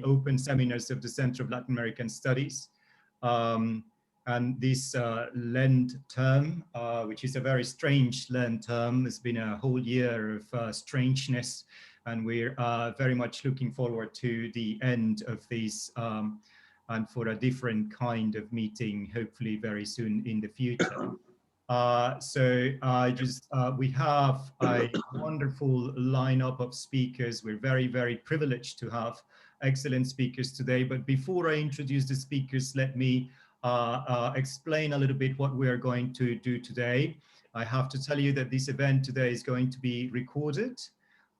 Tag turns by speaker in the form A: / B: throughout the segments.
A: open seminars of the Center of Latin American Studies. And this Lent term, which is a very strange Lent term, it's been a whole year of strangeness, and we're very much looking forward to the end of this and for a different kind of meeting, hopefully very soon in the future. We have a wonderful lineup of speakers. We're very, very privileged to have excellent speakers today. But before I introduce the speakers, let me explain a little bit what we are going to do today. I have to tell you that this event today is going to be recorded.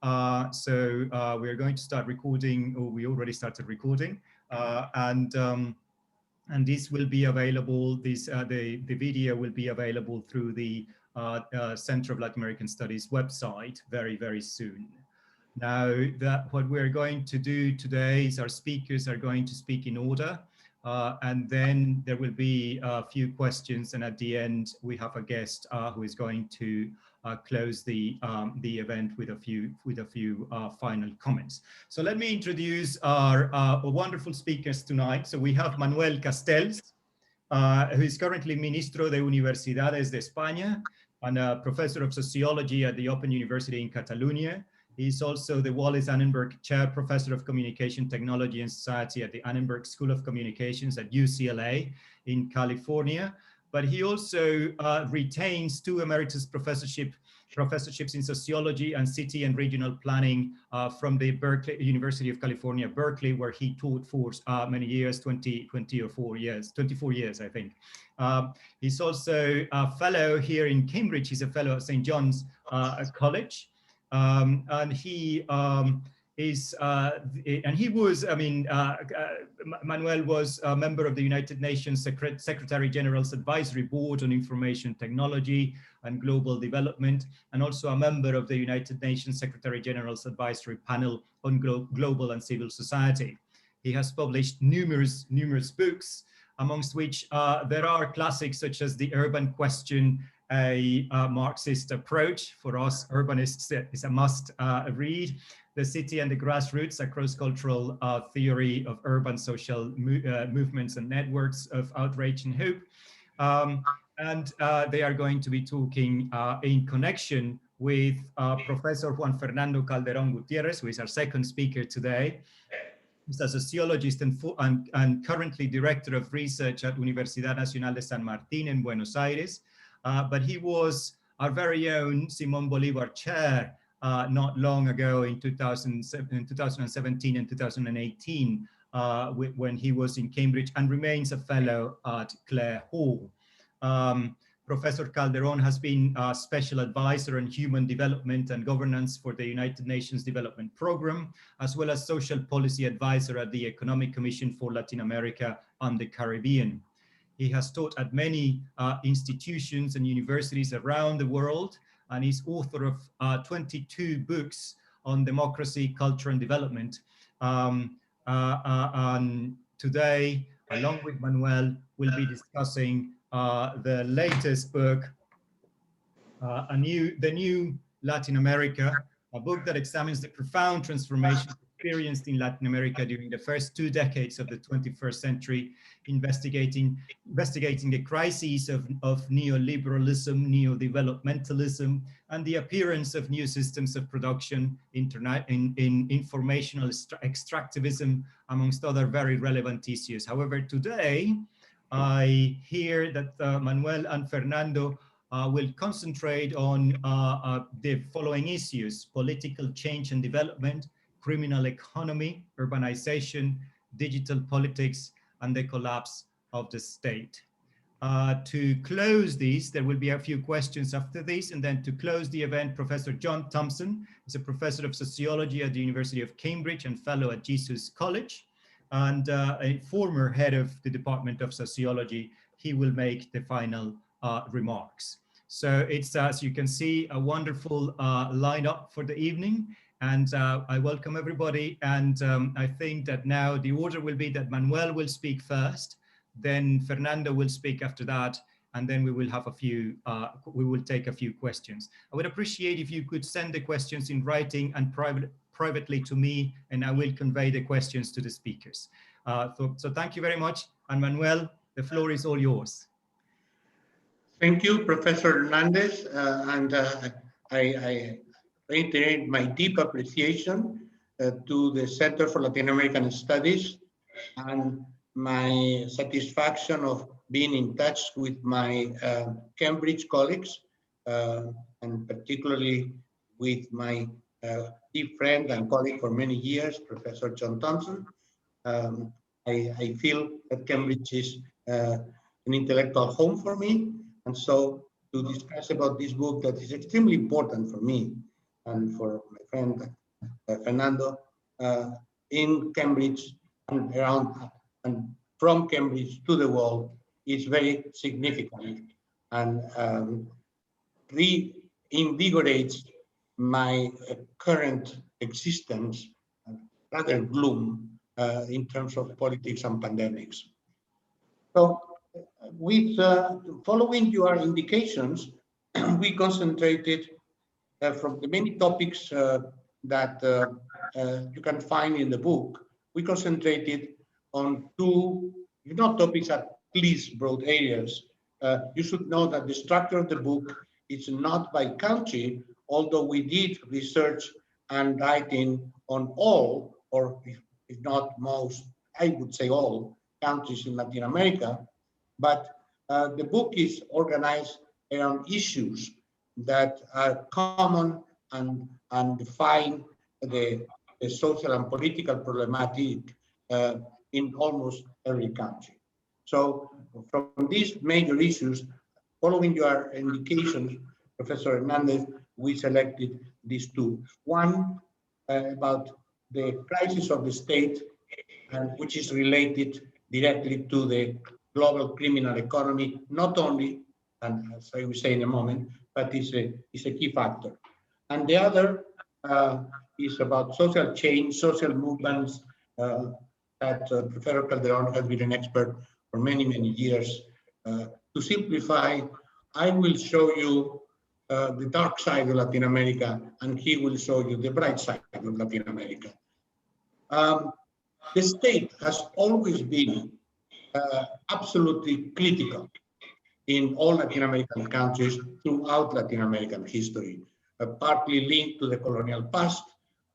A: We are going to start recording, or we already started recording, and this will be available. The video will be available through the Center of Latin American Studies website very, very soon. Now, what we're going to do today is our speakers are going to speak in order, and then there will be a few questions, and at the end we have a guest who is going to close the event with a few final comments. So let me introduce our wonderful speakers tonight. So we have Manuel Castells, who is currently Ministro de Universidades de España and a professor of sociology at the Open University in Catalonia. He's also the Wallace Annenberg Chair Professor of Communication Technology and Society at the Annenberg School of Communications at UCLA in California. But he also retains 2 emeritus professorships in sociology and city and regional planning from the University of California, Berkeley, where he taught for many years, 24 years, I think. He's also a fellow here in Cambridge. He's a fellow at St. John's College. And he Manuel was a member of the United Nations Secretary General's Advisory Board on Information Technology and Global Development, and also a member of the United Nations Secretary General's Advisory Panel on Global and Civil Society. He has published numerous books, amongst which there are classics such as The Urban Question, a Marxist approach. For us urbanists, is a must read. The City and the Grassroots, a cross-cultural theory of urban social movements and networks of outrage and hope. They are going to be talking in connection with Professor Juan Fernando Calderón Gutiérrez, who is our second speaker today. He's a sociologist and currently director of research at Universidad Nacional de San Martín in Buenos Aires. But he was our very own Simón Bolívar chair not long ago in 2017 and 2018 when he was in Cambridge, and remains a fellow at Clare Hall. Professor Calderón has been a special advisor on human development and governance for the United Nations Development Programme, as well as social policy advisor at the Economic Commission for Latin America and the Caribbean. He has taught at many institutions and universities around the world, and is author of 22 books on democracy, culture, and development. And today, along with Manuel, we'll be discussing the latest book, The New Latin America, a book that examines the profound transformation experienced in Latin America during the first 2 decades of the 21st century, investigating the crises of neoliberalism, neo-developmentalism, and the appearance of new systems of production, in informational extractivism, amongst other very relevant issues. However, today, I hear that Manuel and Fernando will concentrate on the following issues: political change and development, criminal economy, urbanization, digital politics, and the collapse of the state. To close these, there will be a few questions after this, and then to close the event, Professor John Thompson is a professor of sociology at the University of Cambridge and fellow at Jesus College, and a former head of the Department of Sociology. He will make the final remarks. So it's, as you can see, a wonderful lineup for the evening. And I welcome everybody. And I think that now the order will be that Manuel will speak first, then Fernando will speak after that, and then we will have we will take a few questions. I would appreciate if you could send the questions in writing and privately to me, and I will convey the questions to the speakers. So thank you very much. And Manuel, the floor is all yours.
B: Thank you, Professor Hernandez, I reiterate my deep appreciation to the Center for Latin American Studies and my satisfaction of being in touch with my Cambridge colleagues, and particularly with my deep friend and colleague for many years, Professor John Thompson. I feel that Cambridge is an intellectual home for me, and so to discuss about this book that is extremely important for me and for my friend Fernando in Cambridge and around and from Cambridge to the world is very significant and reinvigorates my current existence, rather gloom in terms of politics and pandemics. So with following your indications, we concentrated from the many topics that you can find in the book, we concentrated on two, if not topics, at least broad areas. You should know that the structure of the book is not by country, although we did research and writing on all, or if not most, I would say all, countries in Latin America. But the book is organized around issues that are common and define the social and political problematic in almost every country. So from these major issues, following your indications, Professor Hernandez, we selected these two. One about the crisis of the state, and which is related directly to the global criminal economy, not only, and as I will say in a moment, but is a key factor. And the other is about social change, social movements that Professor Calderón has been an expert for many, many years. To simplify, I will show you the dark side of Latin America, and he will show you the bright side of Latin America. The state has always been absolutely critical in all Latin American countries throughout Latin American history, partly linked to the colonial past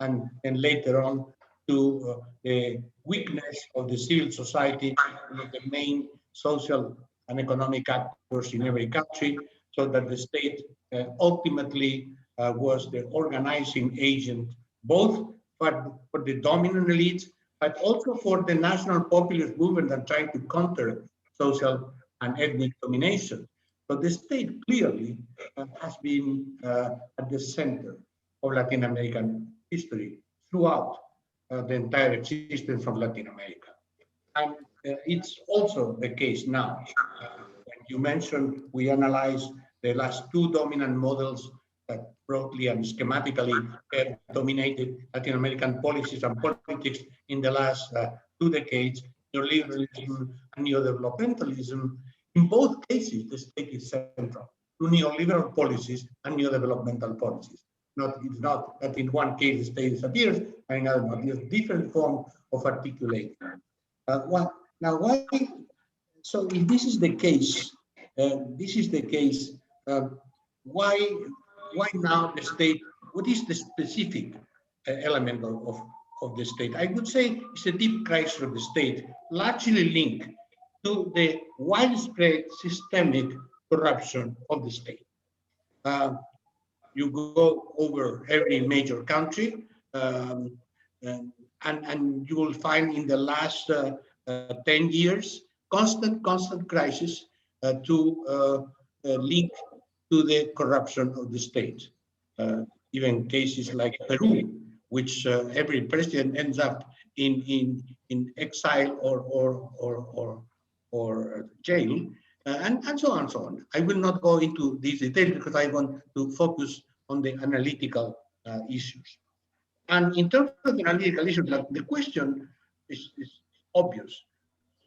B: and later on to the weakness of the civil society, one of the main social and economic actors in every country, so that the state ultimately was the organizing agent, both for the dominant elites, but also for the national populist movement that tried to counter social and ethnic domination. But the state clearly has been at the center of Latin American history throughout the entire existence of Latin America. And it's also the case now. When you mentioned, we analyzed the last two dominant models that broadly and schematically dominated Latin American policies and politics in the last 2 decades, neoliberalism and neodevelopmentalism. In both cases, the state is central to neoliberal policies and neodevelopmental policies. It's not that in one case the state disappears and in another one. There's a different form of articulating. Why? So if this is the case, why now the state? What is the specific element of the state? I would say it's a deep crisis of the state, largely linked to the widespread systemic corruption of the state. You go over every major country, and you will find in the last 10 years constant crisis to link to the corruption of the state. Even cases like Peru, which every president ends up in exile or jail, and so on and so on. I will not go into these details because I want to focus on the analytical issues. And in terms of the analytical issues, the question is obvious.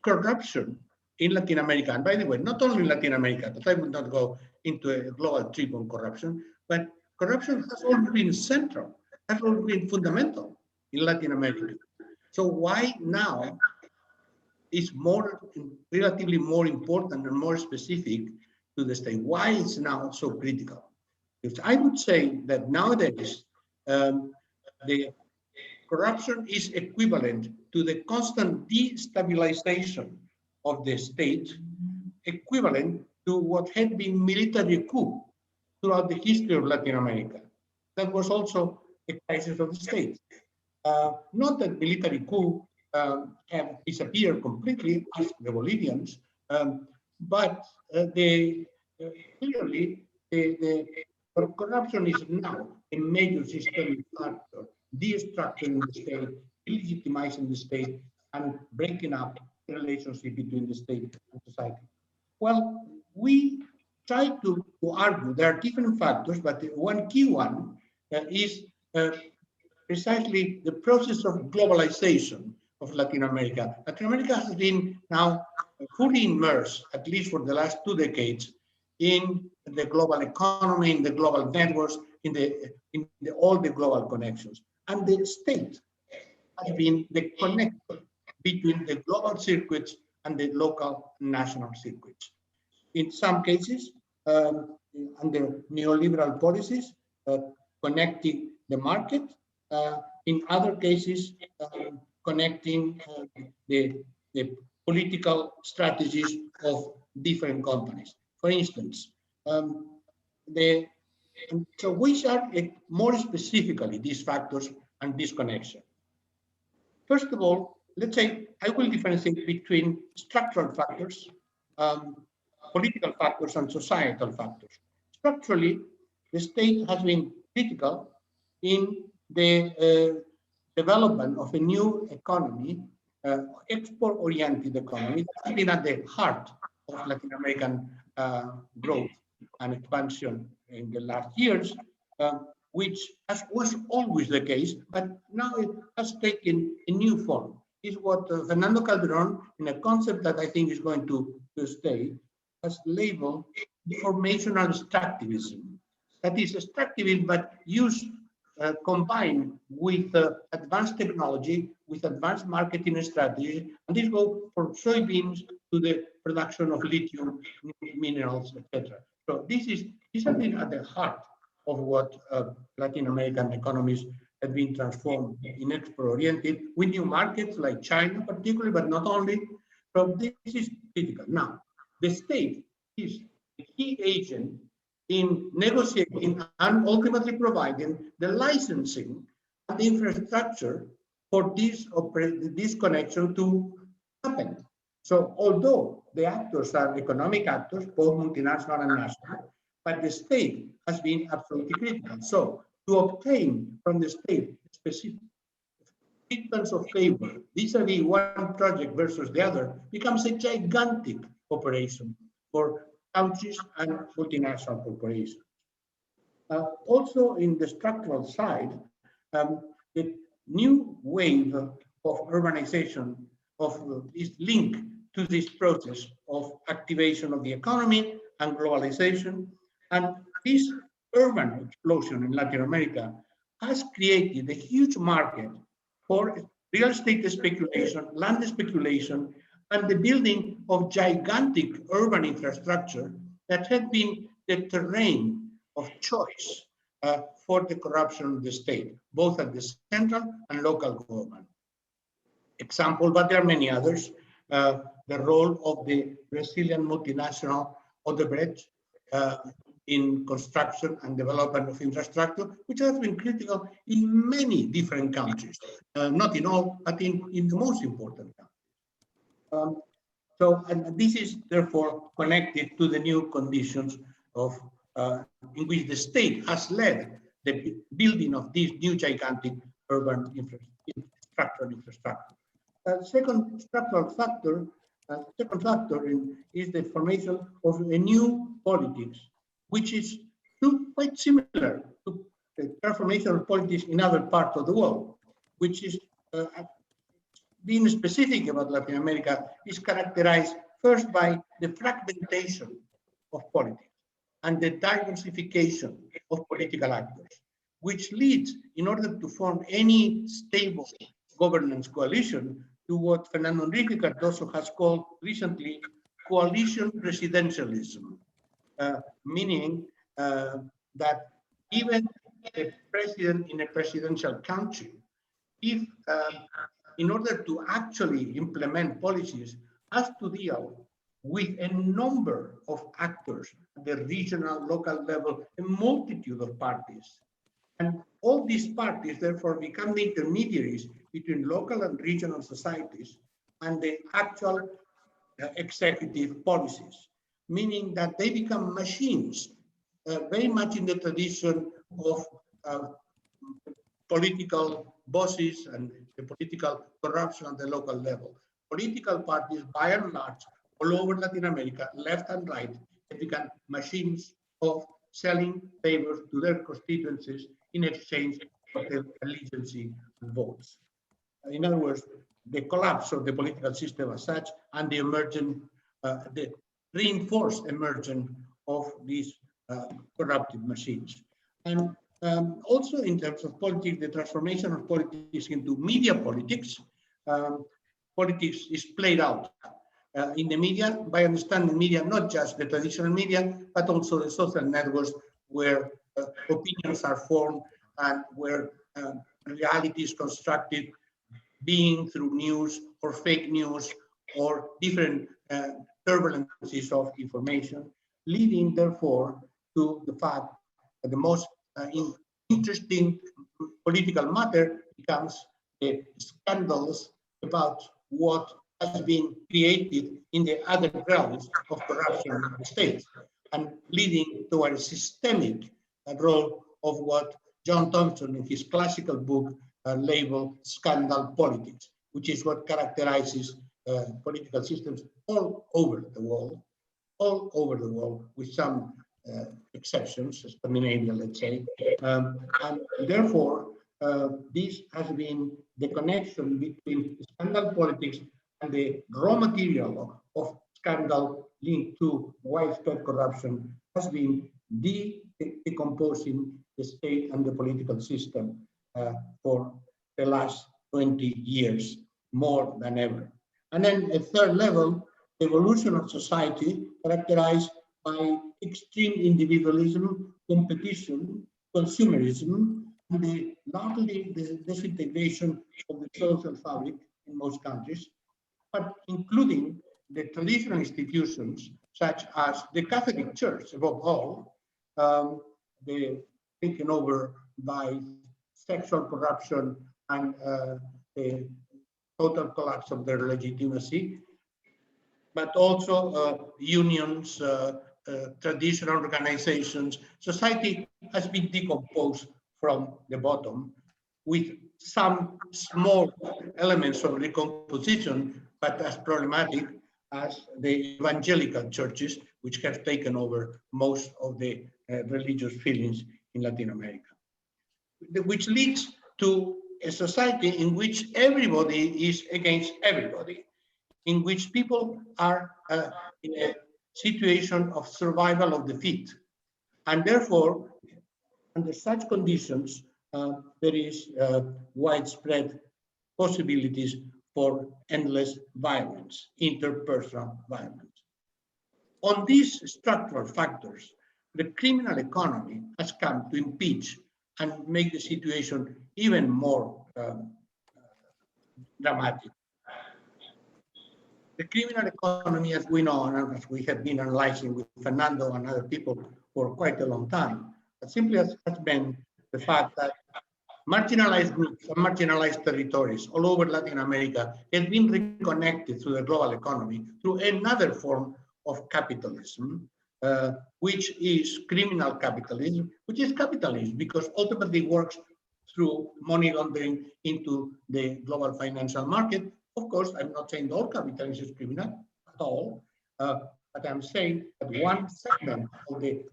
B: Corruption in Latin America, and by the way, not only in Latin America, but I will not go into a global trip on corruption, but corruption has always been central has always been fundamental in Latin America. So why now is relatively more important and more specific to the state? Why it's now so critical? Because I would say that nowadays the corruption is equivalent to the constant destabilization of the state, equivalent to what had been military coup throughout the history of Latin America. That was also a crisis of the state. Not that military coup have disappeared completely as the Bolivians, but clearly the corruption is now a major systemic factor, destructuring the state, illegitimizing the state, and breaking up the relationship between the state and society. Well, we try to argue there are different factors, but one key one is precisely the process of globalization of Latin America. Latin America has been now fully immersed, at least for the last 2 decades, in the global economy, in the global networks, in all the global connections. And the state has been the connector between the global circuits and the local national circuits. In some cases, under neoliberal policies, connecting the market. In other cases, connecting the political strategies of different companies. For instance, so which are more specifically these factors and this connection? First of all, let's say I will differentiate between structural factors, political factors, and societal factors. Structurally, the state has been critical in the development of a new economy, export-oriented economy, that has been at the heart of Latin American growth and expansion in the last years, which was always the case, but now it has taken a new form. Is what Fernando Calderón, in a concept that I think is going to stay, has labeled informational extractivism. That is extractivism, but used combined with advanced technology, with advanced marketing strategies, and this goes from soybeans to the production of lithium minerals, etc. So this has been at the heart of what Latin American economies have been transformed in export-oriented, with new markets like China particularly, but not only. So this is critical. Now, the state is a key agent in negotiating and ultimately providing the licensing and the infrastructure for this connection to happen. So although the actors are economic actors, both multinational and national, but the state has been absolutely critical. So to obtain from the state specific treatments of favor vis-a-vis one project versus the other becomes a gigantic operation for countries and multinational corporations. Also in the structural side, the new wave of urbanization is linked to this process of activation of the economy and globalization. And this urban explosion in Latin America has created a huge market for real estate speculation, land speculation, and the building of gigantic urban infrastructure that had been the terrain of choice for the corruption of the state, both at the central and local government. Example, but there are many others. The role of the Brazilian multinational Odebrecht in construction and development of infrastructure, which has been critical in many different countries, not in all, but in the most important countries. And this is therefore connected to the new conditions of in which the state has led the building of this new gigantic urban infrastructure. Second structural factor, is the formation of a new politics, which is quite similar to the transformation of politics in other parts of the world, which is being specific about Latin America, is characterized first by the fragmentation of politics and the diversification of political actors. which leads, in order to form any stable governance coalition, to what Fernando Enrique Cardoso has called recently coalition presidentialism, meaning that even a president in a presidential country, if in order to actually implement policies, has to deal with a number of actors at the regional, local level, a multitude of parties. And all these parties, therefore, become the intermediaries between local and regional societies and the actual executive policies, meaning that they become machines, very much in the tradition of political bosses and the political corruption at the local level. Political parties, by and large, all over Latin America, left and right, have become machines of selling favors to their constituencies in exchange for their allegiance and votes. In other words, the collapse of the political system as such and the the reinforced emergence of these corruptive machines. And also in terms of politics, the transformation of politics into media politics, politics is played out in the media, by understanding media, not just the traditional media, but also the social networks where opinions are formed and where reality is constructed, being through news or fake news or different turbulences of information, leading therefore to the fact that the most interesting political matter becomes the scandals about what has been created in the other grounds of corruption in the state, and leading to a systemic role of what John Thompson in his classical book labeled scandal politics, which is what characterizes political systems all over the world, with some exceptions, Scandinavia, let's say. And therefore, this has been the connection between scandal politics and the raw material of scandal linked to widespread corruption has been decomposing the state and the political system for the last 20 years, more than ever. And then a third level, the evolution of society characterized by extreme individualism, competition, consumerism, and largely the disintegration of the social fabric in most countries, but including the traditional institutions such as the Catholic Church, above all, taken over by sexual corruption and the total collapse of their legitimacy, but also unions, traditional organizations. Society has been decomposed from the bottom with some small elements of recomposition, but as problematic as the evangelical churches, which have taken over most of the religious feelings in Latin America, which leads to a society in which everybody is against everybody, in which people are in a situation of survival of the fit. And therefore, under such conditions, there is widespread possibilities for endless violence, interpersonal violence. On these structural factors, the criminal economy has come to impeach and make the situation even more dramatic. The criminal economy, as we know, and as we have been analyzing with Fernando and other people for quite a long time, simply has been the fact that marginalized groups and marginalized territories all over Latin America have been reconnected to the global economy through another form of capitalism, which is criminal capitalism, which is capitalism because ultimately works through money laundering into the global financial market. Of course, I'm not saying all capitalism is criminal at all, but I'm saying that one segment of the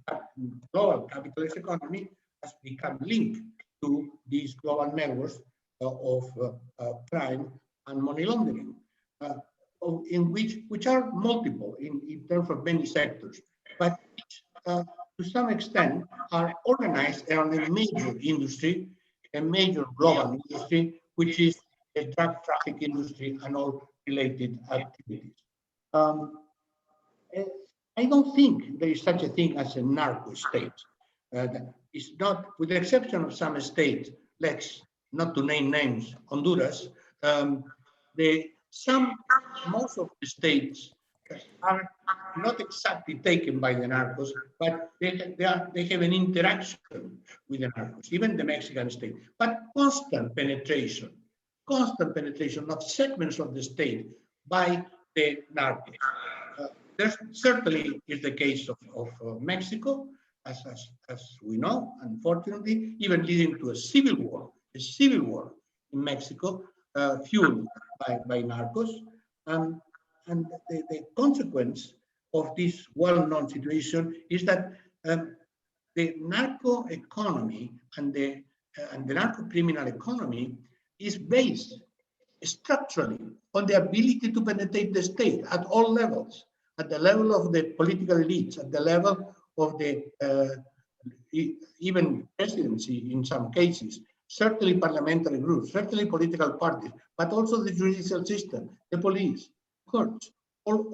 B: global capitalist economy has become linked to these global networks of crime and money laundering, which are multiple in terms of many sectors, but to some extent, are organized around a major industry, a major global industry, which is the drug traffic industry and all related activities. I don't think there is such a thing as a narco state. It's not, with the exception of some states, let's not to name names, Honduras, most of the states are not exactly taken by the narcos, but they have an interaction with the narcos, even the Mexican state, but constant penetration of segments of the state by the narcos. There certainly is the case of Mexico, as we know, unfortunately, even leading to a civil war in Mexico, fueled by narcos. And the consequence of this well-known situation is that the narco economy and the narco criminal economy is based structurally on the ability to penetrate the state at all levels, at the level of the political elites, at the level of the even presidency in some cases, certainly parliamentary groups, certainly political parties, but also the judicial system, the police, courts, all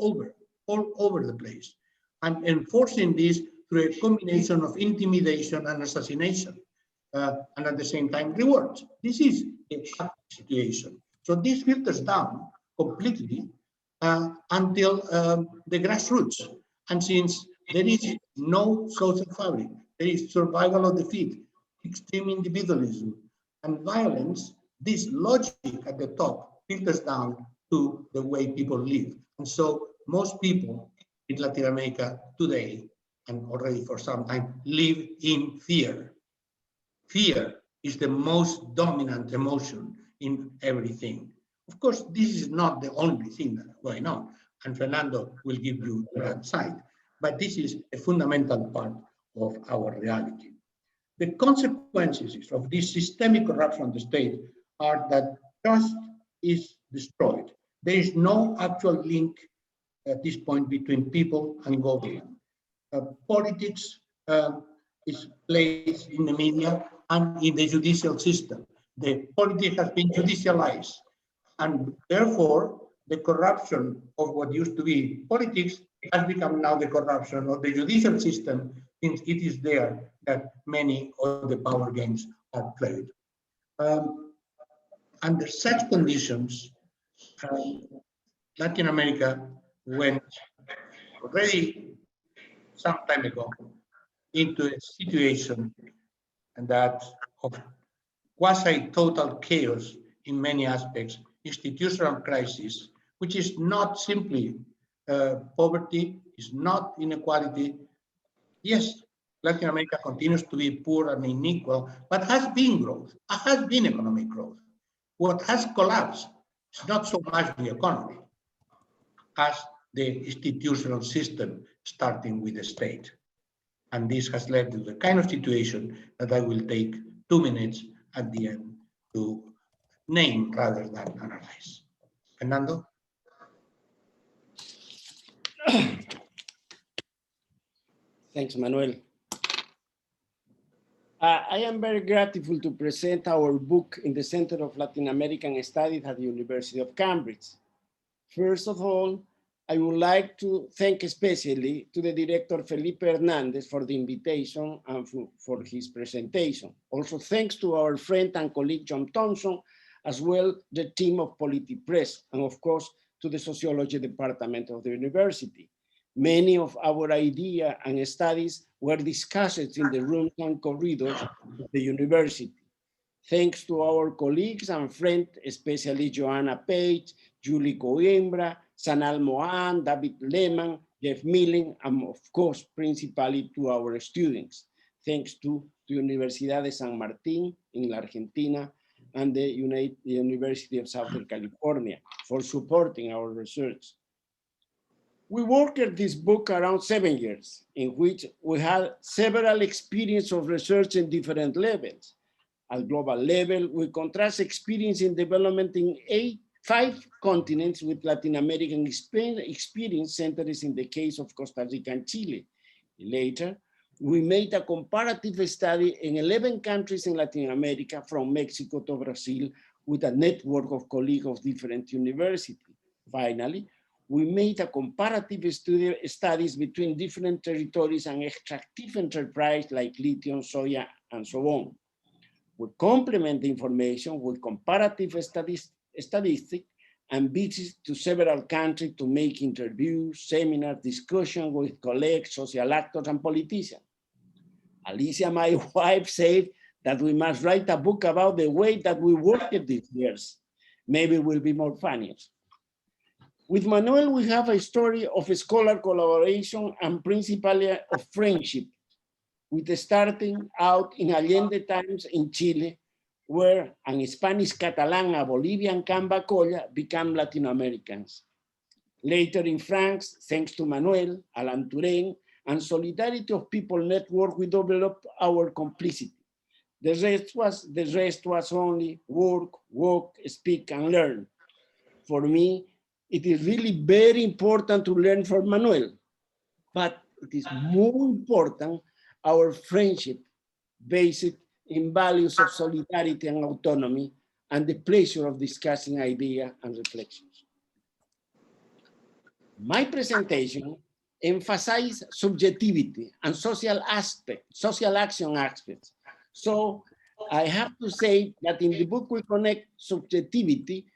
B: over the place, and enforcing this through a combination of intimidation and assassination, and at the same time rewards. This is a situation. So this filters down completely until the grassroots. And since there is no social fabric, there is survival of the fit, extreme individualism, and violence, this logic at the top filters down to the way people live. And so most people in Latin America today, and already for some time, live in fear. Fear is the most dominant emotion in everything. Of course, this is not the only thing that's going on, and Fernando will give you that side, but this is a fundamental part of our reality. The consequences of this systemic corruption of the state are that trust is destroyed. There is no actual link at this point between people and government. Politics is placed in the media and in the judicial system. The politics has been judicialized, and therefore the corruption of what used to be politics has become now the corruption of the judicial system, since it is there that many of the power games are played. Under such conditions, Latin America went already some time ago into a situation that of quasi-total chaos in many aspects, institutional crisis, which is not simply poverty, is not inequality. Yes, Latin America continues to be poor and unequal, but has been growth, has been economic growth. What has collapsed is not so much the economy as the institutional system, starting with the state. And this has led to the kind of situation that I will take 2 minutes at the end to name rather than analyze. Fernando?
C: Thanks, Manuel. I am very grateful to present our book in the Center of Latin American Studies at the University of Cambridge. First of all, I would like to thank especially to the director Felipe Hernández for the invitation and for his presentation. Also thanks to our friend and colleague John Thompson, as well the team of Polity Press, and of course to the Sociology Department of the university. Many of our ideas and studies were discussed in the rooms and corridors of the university. Thanks to our colleagues and friends, especially Joanna Page, Julie Coimbra, Sanal Mohan, David Lehman, Jeff Milling, and of course, principally to our students. Thanks to the Universidad de San Martín in Argentina and the University of Southern California for supporting our research. We worked at this book around 7 years, in which we had several experiences of research in different levels. At global level, we contrast experience in development in 5 continents with Latin American experience centered in the case of Costa Rica and Chile. Later, we made a comparative study in 11 countries in Latin America, from Mexico to Brazil, with a network of colleagues of different universities. Finally, we made a comparative studies between different territories and extractive enterprise like lithium, soya, and so on. We complement the information with comparative statistics and visits to several countries to make interviews, seminars, discussions with colleagues, social actors, and politicians. Alicia, my wife, said that we must write a book about the way that we worked these years. Maybe it will be more funny. With Manuel, we have a story of a scholar collaboration and principally of friendship, with starting out in Allende times in Chile, where an Spanish Catalan, a Bolivian Camba Colla became Latin Americans. Later in France, thanks to Manuel, Alan Turing, and Solidarity of People Network, we developed our complicity. The rest was only work, walk, speak, and learn. For me, it is really very important to learn from Manuel, but it is more important our friendship based in values of solidarity and autonomy, and the pleasure of discussing ideas and reflections. My presentation emphasizes subjectivity and social action aspects. So I have to say that in the book we connect subjectivity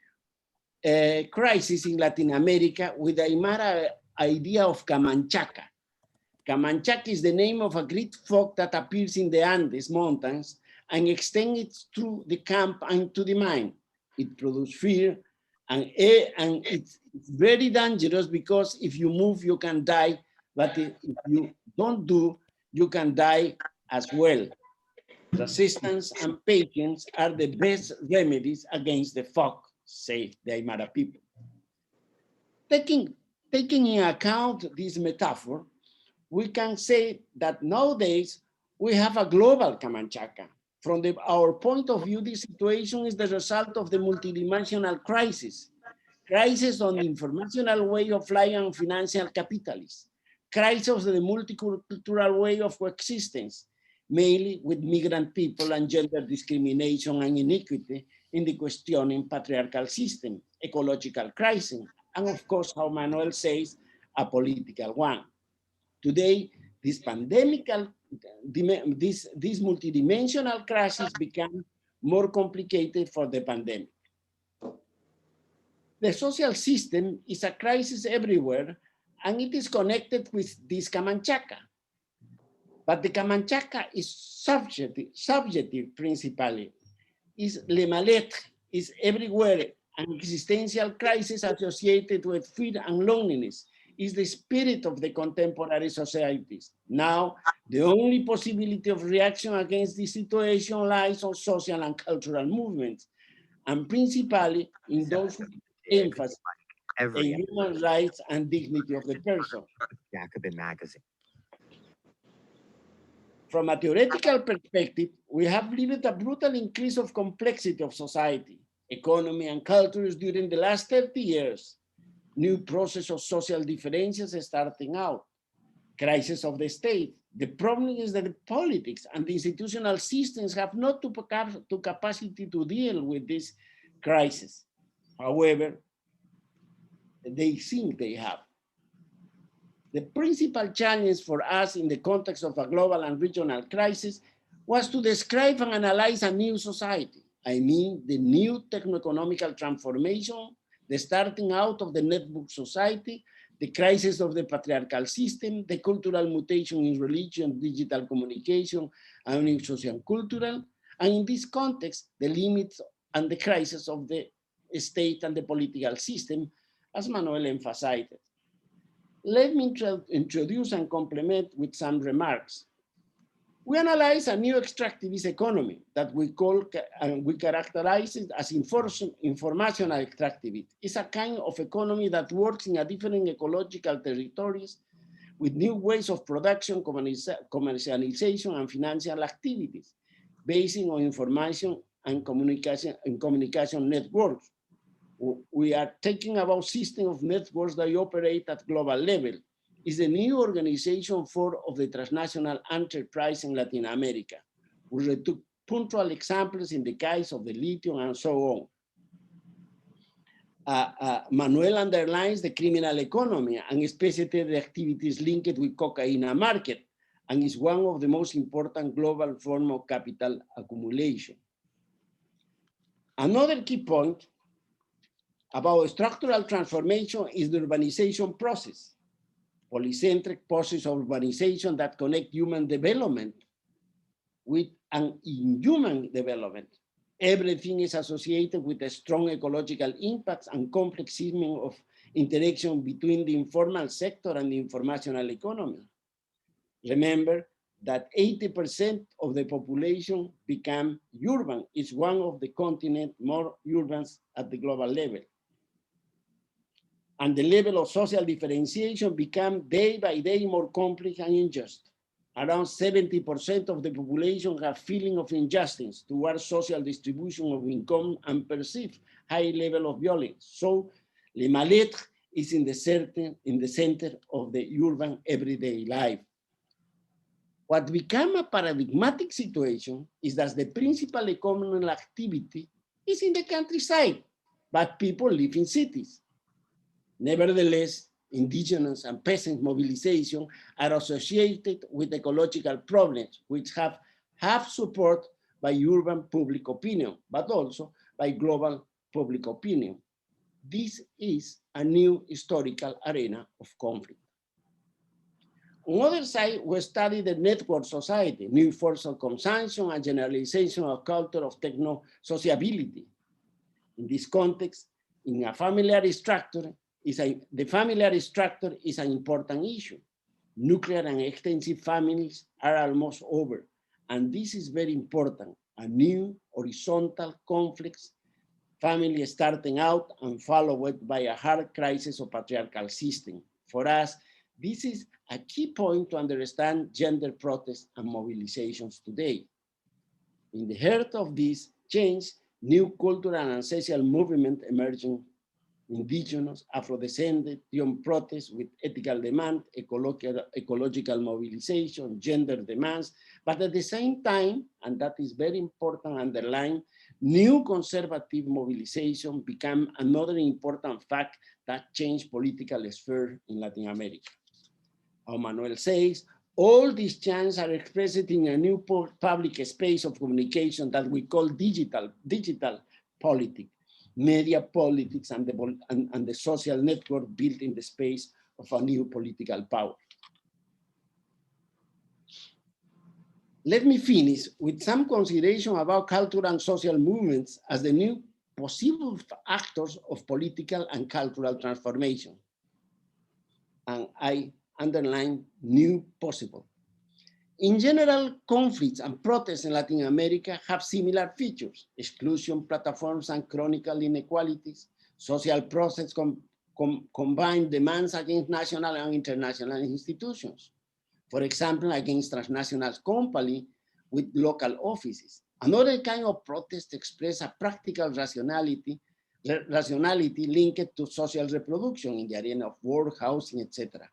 C: crisis in Latin America with the Aymara idea of Camanchaca. Camanchaca is the name of a great fog that appears in the Andes mountains and extends through the camp and to the mine. It produces fear, and it's very dangerous because if you move, you can die, but if you don't do, you can die as well. Resistance and patience are the best remedies against the fog, say the Aymara people. Taking in account this metaphor, we can say that nowadays we have a global Camanchaca. From our point of view, this situation is the result of the multidimensional crisis on the informational way of life and financial capitalism, crisis of the multicultural way of coexistence, mainly with migrant people and gender discrimination and inequity in the questioning patriarchal system, ecological crisis, and of course, how Manuel says, a political one. Today, this multidimensional crisis became more complicated for the pandemic. The social system is a crisis everywhere, and it is connected with this Camanchaca. But the Camanchaca is subjective principally. Is le mal-être, is everywhere, an existential crisis associated with fear and loneliness. Is the spirit of the contemporary societies. Now, the only possibility of reaction against this situation lies on social and cultural movements, and principally in those who emphasize human rights and dignity of the person.
D: Jacobin magazine.
C: From a theoretical perspective, we have lived a brutal increase of complexity of society, economy, and cultures during the last 30 years. New process of social differences starting out, crisis of the state. The problem is that the politics and the institutional systems have not the capacity to deal with this crisis. However, they think they have. The principal challenge for us in the context of a global and regional crisis was to describe and analyze a new society. I mean, the new techno-economical transformation, the starting out of the network society, the crisis of the patriarchal system, the cultural mutation in religion, digital communication, and in social and cultural, and in this context, the limits and the crisis of the state and the political system, as Manuel emphasized. Let me introduce and complement with some remarks. We analyze a new extractivist economy that we call and we characterize it as informational extractivism. It's a kind of economy that works in a different ecological territories with new ways of production, commercialization, and financial activities, based on information and communication networks. We are talking about system of networks that operate at global level. is the new organization for of the transnational enterprise in Latin America. We took punctual examples in the case of the lithium and so on. Manuel underlines the criminal economy and especially the activities linked with cocaine market, and is one of the most important global form of capital accumulation. Another key point about structural transformation is the urbanization process, polycentric process of urbanization that connect human development with an inhuman development. Everything is associated with a strong ecological impacts and complex system of interaction between the informal sector and the informational economy. Remember that 80% of the population become urban. It's one of the continent more urban at the global level. And the level of social differentiation become day by day more complex and unjust. Around 70% of the population have feeling of injustice towards social distribution of income and perceive high level of violence. So, le mal-être is in the center of the urban everyday life. What became a paradigmatic situation is that the principal economic activity is in the countryside, but people live in cities. Nevertheless, indigenous and peasant mobilization are associated with ecological problems, which have support by urban public opinion, but also by global public opinion. This is a new historical arena of conflict. On the other side, we study the network society, new forms of consumption and generalization of culture of techno-sociability. In this context, in a familiar structure, the familiar structure is an important issue. Nuclear and extensive families are almost over, and this is very important. A new horizontal conflicts, family starting out and followed by a hard crisis of patriarchal system. For us, this is a key point to understand gender protests and mobilizations today. In the heart of this change, new cultural and social movement emerging, indigenous, Afro-descended, young protests with ethical demand, ecological mobilization, gender demands, but at the same time, and that is very important to underline, new conservative mobilization became another important fact that changed political sphere in Latin America. As Manuel says, all these changes are expressed in a new public space of communication that we call digital politics, media politics, and the social network built in the space of a new political power. Let me finish with some consideration about cultural and social movements as the new possible actors of political and cultural transformation. And I underline new possible. In general, conflicts and protests in Latin America have similar features: exclusion platforms and chronic inequalities, social process combined demands against national and international institutions. For example, against transnational companies with local offices. Another kind of protest express a practical rationality linked to social reproduction in the arena of work, housing, etc.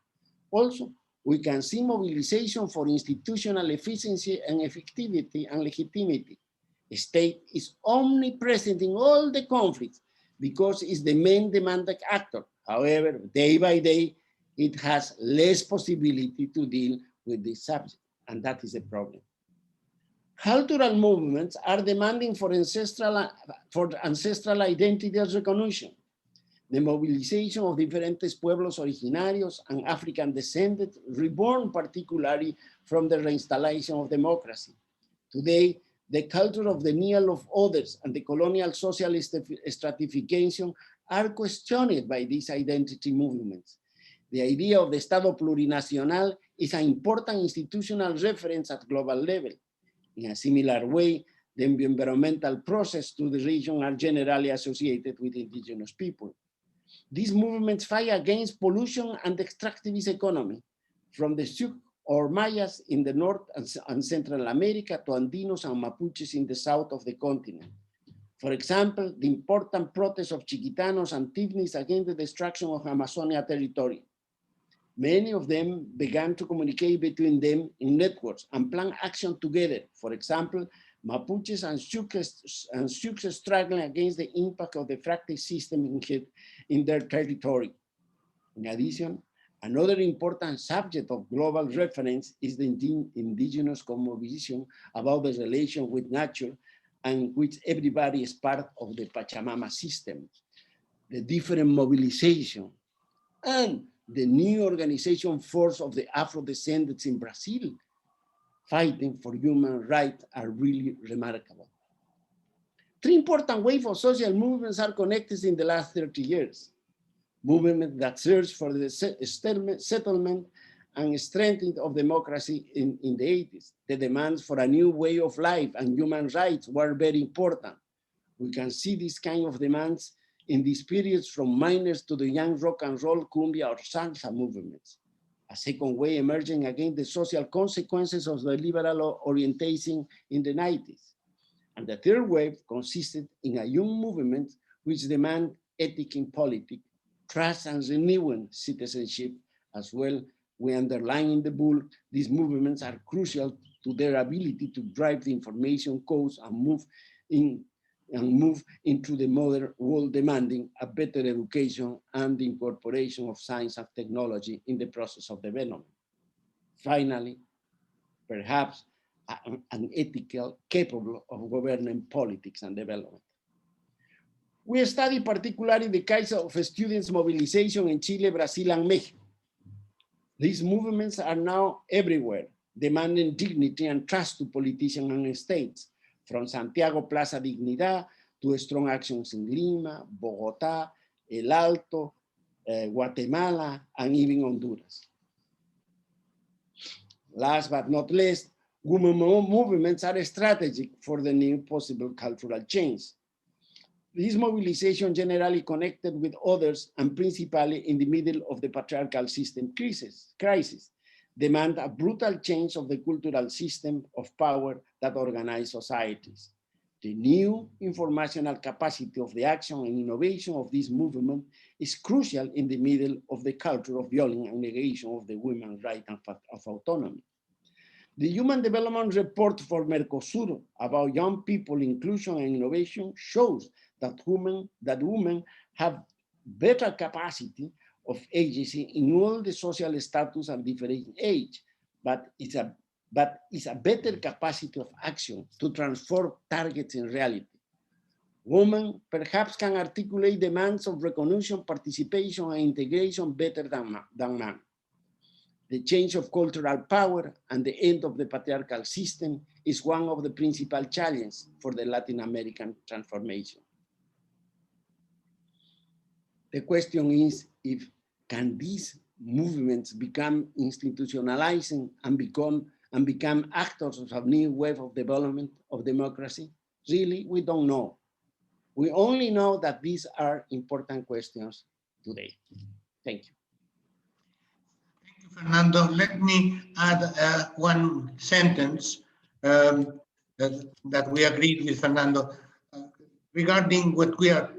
C: Also, we can see mobilization for institutional efficiency and effectivity and legitimacy. The state is omnipresent in all the conflicts because it's the main demanding actor. However, day by day, it has less possibility to deal with this subject, and that is a problem. Cultural movements are demanding for ancestral identity recognition. The mobilization of different pueblos originarios and African descended, reborn particularly from the reinstallation of democracy. Today, the culture of denial of others and the colonial socialist stratification are questioned by these identity movements. The idea of the Estado plurinacional is an important institutional reference at global level. In a similar way, the environmental process to the region are generally associated with indigenous people. These movements fight against pollution and extractivist economy, from the Sioux or Mayas in the North and Central America to Andinos and Mapuches in the south of the continent. For example, the important protest of Chiquitanos and Tivnis against the destruction of Amazonia territory. Many of them began to communicate between them in networks and plan action together. For example, Mapuches and Sioux struggling against the impact of the fractal system in their territory. In addition, another important subject of global reference is the indigenous cosmovision about the relation with nature, and which everybody is part of the Pachamama system. The different mobilization and the new organization force of the Afro-descendants in Brazil fighting for human rights are really remarkable. Three important waves of social movements are connected in the last 30 years. Movements that search for the settlement and strengthening of democracy in the 80s. The demands for a new way of life and human rights were very important. We can see this kind of demands in these periods from miners to the young rock and roll, cumbia or salsa movements. A second way emerging against the social consequences of the liberal orientation in the 90s. And the third wave consisted in a young movement which demand ethic in politics, trust and renewing citizenship. As well, we underline in the book, these movements are crucial to their ability to drive the information codes and move into the modern world, demanding a better education and the incorporation of science and technology in the process of development. Finally, perhaps an ethical capable of governing politics and development. We study particularly the case of students' mobilization in Chile, Brazil, and Mexico. These movements are now everywhere, demanding dignity and trust to politicians and states, from Santiago Plaza Dignidad to strong actions in Lima, Bogotá, El Alto, Guatemala, and even Honduras. Last but not least, women movements are strategic for the new possible cultural change. This mobilization generally connected with others and principally in the middle of the patriarchal system crisis, demand a brutal change of the cultural system of power that organize societies. The new informational capacity of the action and innovation of this movement is crucial in the middle of the culture of violence and negation of the women's right of autonomy. The Human Development Report for Mercosur about young people, inclusion and innovation shows that women have better capacity of agency in all the social status and different age, but it's a better capacity of action to transform targets in reality. Women perhaps can articulate demands of recognition, participation, and integration better than men. The change of cultural power and the end of the patriarchal system is one of the principal challenges for the Latin American transformation. The question is, can these movements become institutionalizing and become actors of a new wave of development of democracy? Really, we don't know. We only know that these are important questions today. Thank you.
B: Thank you, Fernando. Let me add one sentence that we agreed with Fernando regarding what we are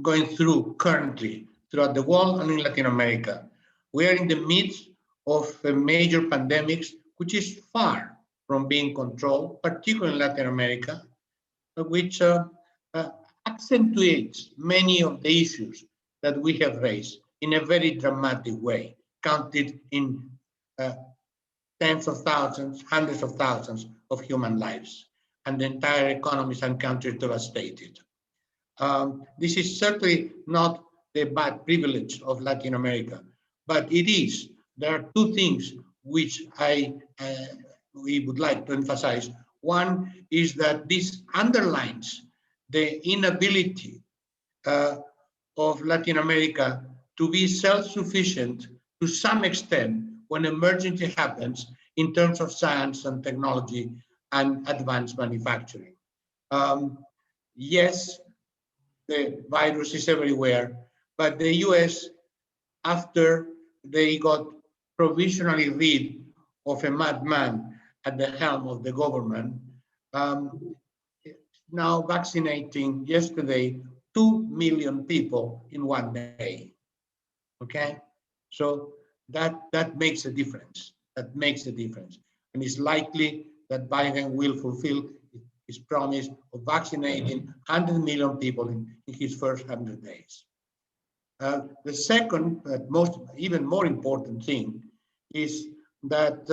B: going through currently throughout the world and in Latin America. We are in the midst of major pandemics, which is far from being controlled, particularly in Latin America, which accentuates many of the issues that we have raised in a very dramatic way, counted in tens of thousands, hundreds of thousands of human lives, and the entire economies and countries devastated. This is certainly not the bad privilege of Latin America, but it is. There are two things which we would like to emphasize. One is that this underlines the inability of Latin America to be self-sufficient to some extent when emergency happens in terms of science and technology and advanced manufacturing. Yes, the virus is everywhere, but the US, after they got provisionally rid of a madman at the helm of the government, now vaccinating yesterday 2 million people in one day. Okay, so that makes a difference. That makes a difference. And it's likely that Biden will fulfill his promise of vaccinating 100 million people in his first 100 days. The second, even more important thing is that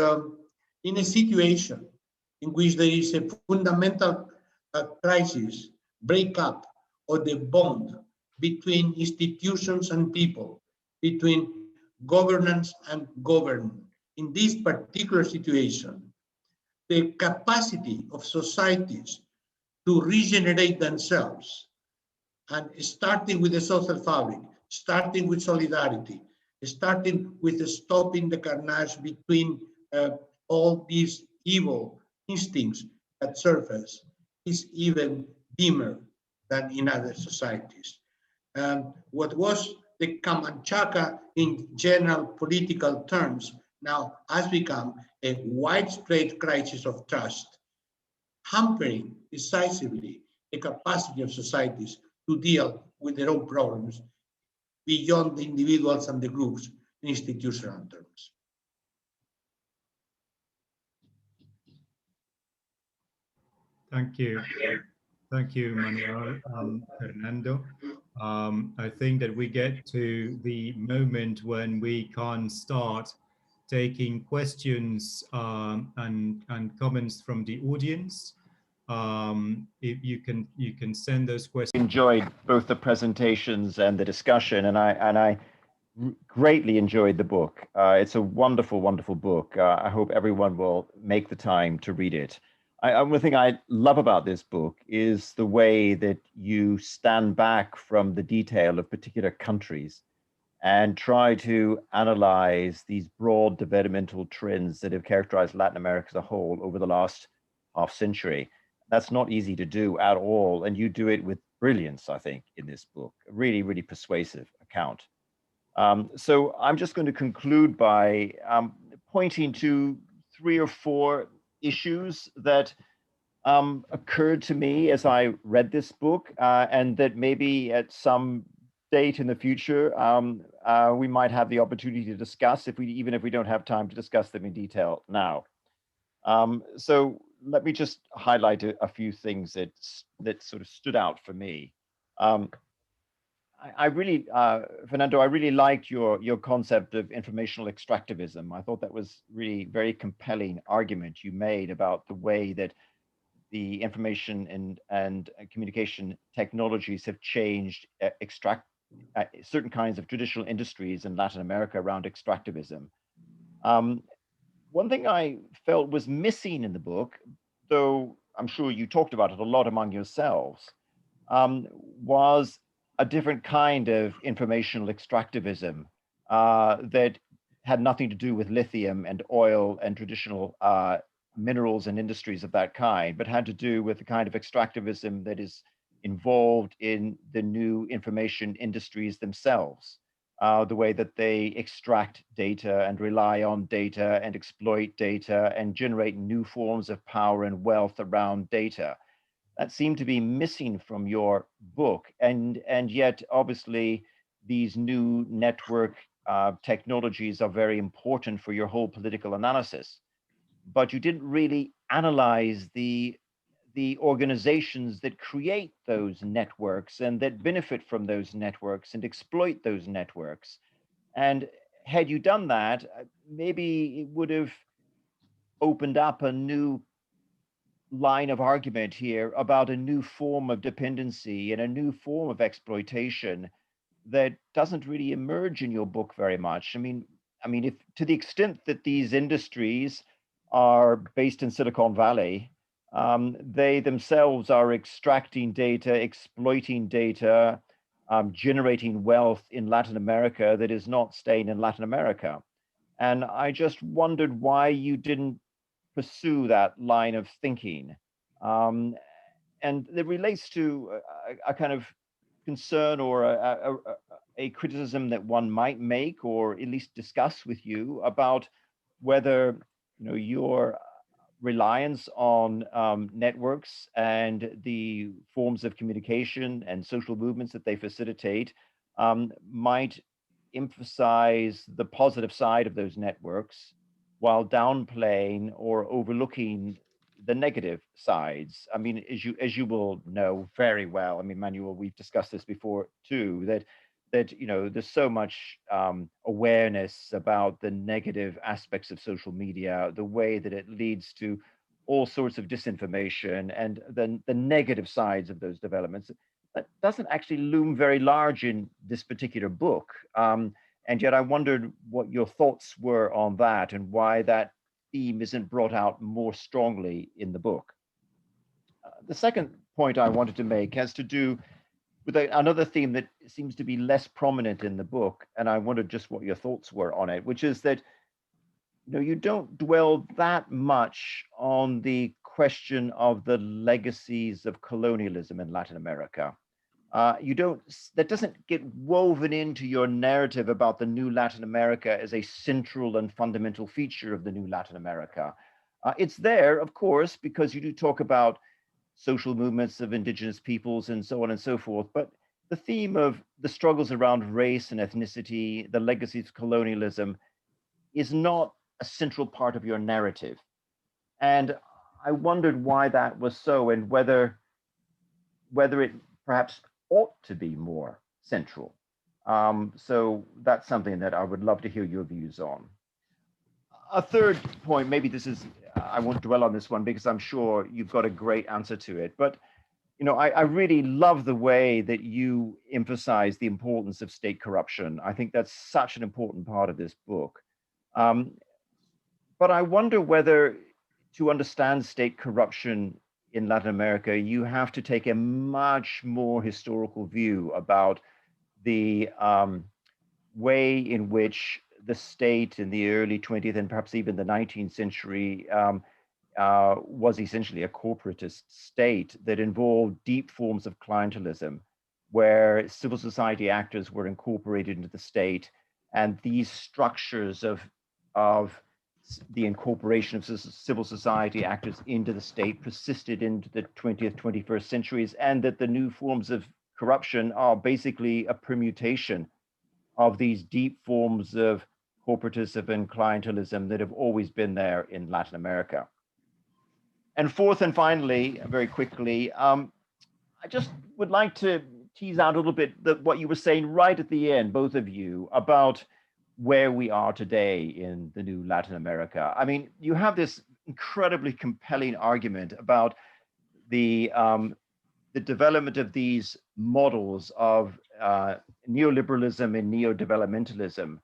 B: in a situation in which there is a fundamental crisis, breakup of the bond between institutions and people, between governance and governed, in this particular situation, the capacity of societies to regenerate themselves, and starting with the social fabric, starting with solidarity, starting with stopping the carnage between all these evil instincts that surface, is even dimmer than in other societies. What was the Kamchatka in general political terms now has become a widespread crisis of trust, hampering decisively the capacity of societies to deal with their own problems beyond the individuals and the groups in institutional terms.
A: Thank you. Thank you, Manuel. Fernando. I think that we get to the moment when we can start taking questions and comments from the audience. If you can send those questions.
D: Enjoyed both the presentations and the discussion, and I greatly enjoyed the book. It's a wonderful, wonderful book. I hope everyone will make the time to read it. One thing I love about this book is the way that you stand back from the detail of particular countries and try to analyze these broad developmental trends that have characterized Latin America as a whole over the last half century. That's not easy to do at all, and you do it with brilliance, I think, in this book. A really, really persuasive account. So I'm just going to conclude by pointing to 3 or 4 issues that occurred to me as I read this book, and that maybe at some date in the future we might have the opportunity to discuss, even if we don't have time to discuss them in detail now. So let me just highlight a few things that sort of stood out for me. I really, Fernando, I really liked your concept of informational extractivism. I thought that was really very compelling argument you made about the way that the information and communication technologies have changed certain kinds of traditional industries in Latin America around extractivism. One thing I felt was missing in the book, though I'm sure you talked about it a lot among yourselves, was a different kind of informational extractivism that had nothing to do with lithium and oil and traditional minerals and industries of that kind, but had to do with the kind of extractivism that is involved in the new information industries themselves, the way that they extract data and rely on data and exploit data and generate new forms of power and wealth around data. That seemed to be missing from your book. And yet, obviously, these new network technologies are very important for your whole political analysis. But you didn't really analyze the organizations that create those networks and that benefit from those networks and exploit those networks. And had you done that, maybe it would have opened up a new line of argument here about a new form of dependency and a new form of exploitation that doesn't really emerge in your book very much. I mean, if to the extent that these industries are based in Silicon Valley, they themselves are extracting data, exploiting data, generating wealth in Latin America that is not staying in Latin America. And I just wondered why you didn't pursue that line of thinking. And it relates to a kind of concern or a criticism that one might make, or at least discuss with you, about whether your reliance on networks and the forms of communication and social movements that they facilitate might emphasize the positive side of those networks while downplaying or overlooking the negative sides. I mean, as you will know very well, I mean, Manuel, we've discussed this before too, that there's so much awareness about the negative aspects of social media, the way that it leads to all sorts of disinformation, and then the negative sides of those developments. That doesn't actually loom very large in this particular book. And yet I wondered what your thoughts were on that and why that theme isn't brought out more strongly in the book. The second point I wanted to make has to do with another theme that seems to be less prominent in the book, and I wondered just what your thoughts were on it, which is that you don't dwell that much on the question of the legacies of colonialism in Latin America. That doesn't get woven into your narrative about the new Latin America as a central and fundamental feature of the new Latin America. It's there, of course, because you do talk about social movements of indigenous peoples and so on and so forth, but the theme of the struggles around race and ethnicity, the legacies of colonialism, is not a central part of your narrative. And I wondered why that was so, and whether it perhaps ought to be more central. So that's something that I would love to hear your views on. A third point, maybe this is, I won't dwell on this one because I'm sure you've got a great answer to it, but I really love the way that you emphasize the importance of state corruption. I think that's such an important part of this book. But I wonder whether to understand state corruption in Latin America, you have to take a much more historical view about the way in which the state in the early 20th and perhaps even the 19th century was essentially a corporatist state that involved deep forms of clientelism, where civil society actors were incorporated into the state, and these structures of the incorporation of civil society actors into the state persisted into the 20th, 21st centuries, and that the new forms of corruption are basically a permutation of these deep forms of corporatism and clientelism that have always been there in Latin America. And fourth and finally, very quickly, I just would like to tease out a little bit what you were saying right at the end, both of you, about where we are today in the new Latin America. I mean, you have this incredibly compelling argument about the development of these models of neoliberalism and neo-developmentalism,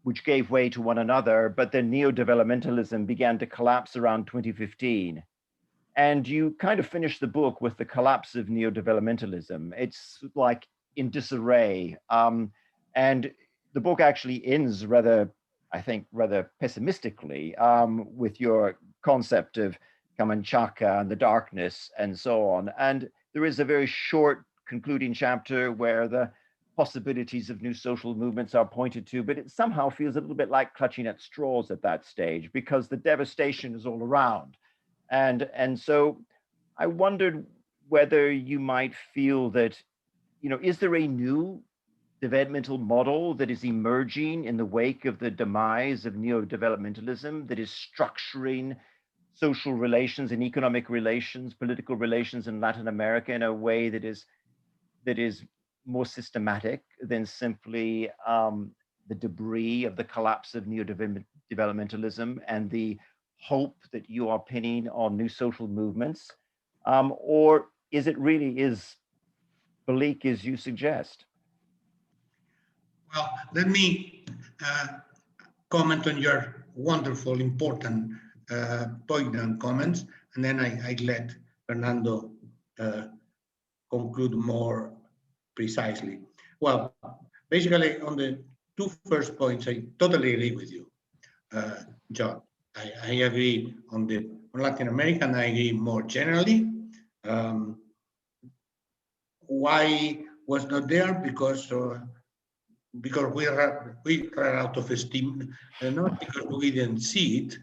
D: which gave way to one another, but then neo-developmentalism began to collapse around 2015. And you kind of finished the book with the collapse of neo-developmentalism. It's like in disarray. And the book actually ends rather pessimistically with your concept of Camanchaca and the darkness and so on. And there is a very short concluding chapter where the possibilities of new social movements are pointed to, but it somehow feels a little bit like clutching at straws at that stage because the devastation is all around. And so I wondered whether you might feel that, is there a new developmental model that is emerging in the wake of the demise of neo-developmentalism that is structuring social relations and economic relations, political relations in Latin America in a way that is more systematic than simply the debris of the collapse of neo-developmentalism and the hope that you are pinning on new social movements? Or is it really as bleak as you suggest?
B: Well, let me comment on your wonderful, important poignant comments, and then I let Fernando conclude more precisely. Well, basically on the two first points, I totally agree with you, John. I agree on Latin America, and I agree more generally. Why was not there? Because we ran out of steam, not because we didn't see it.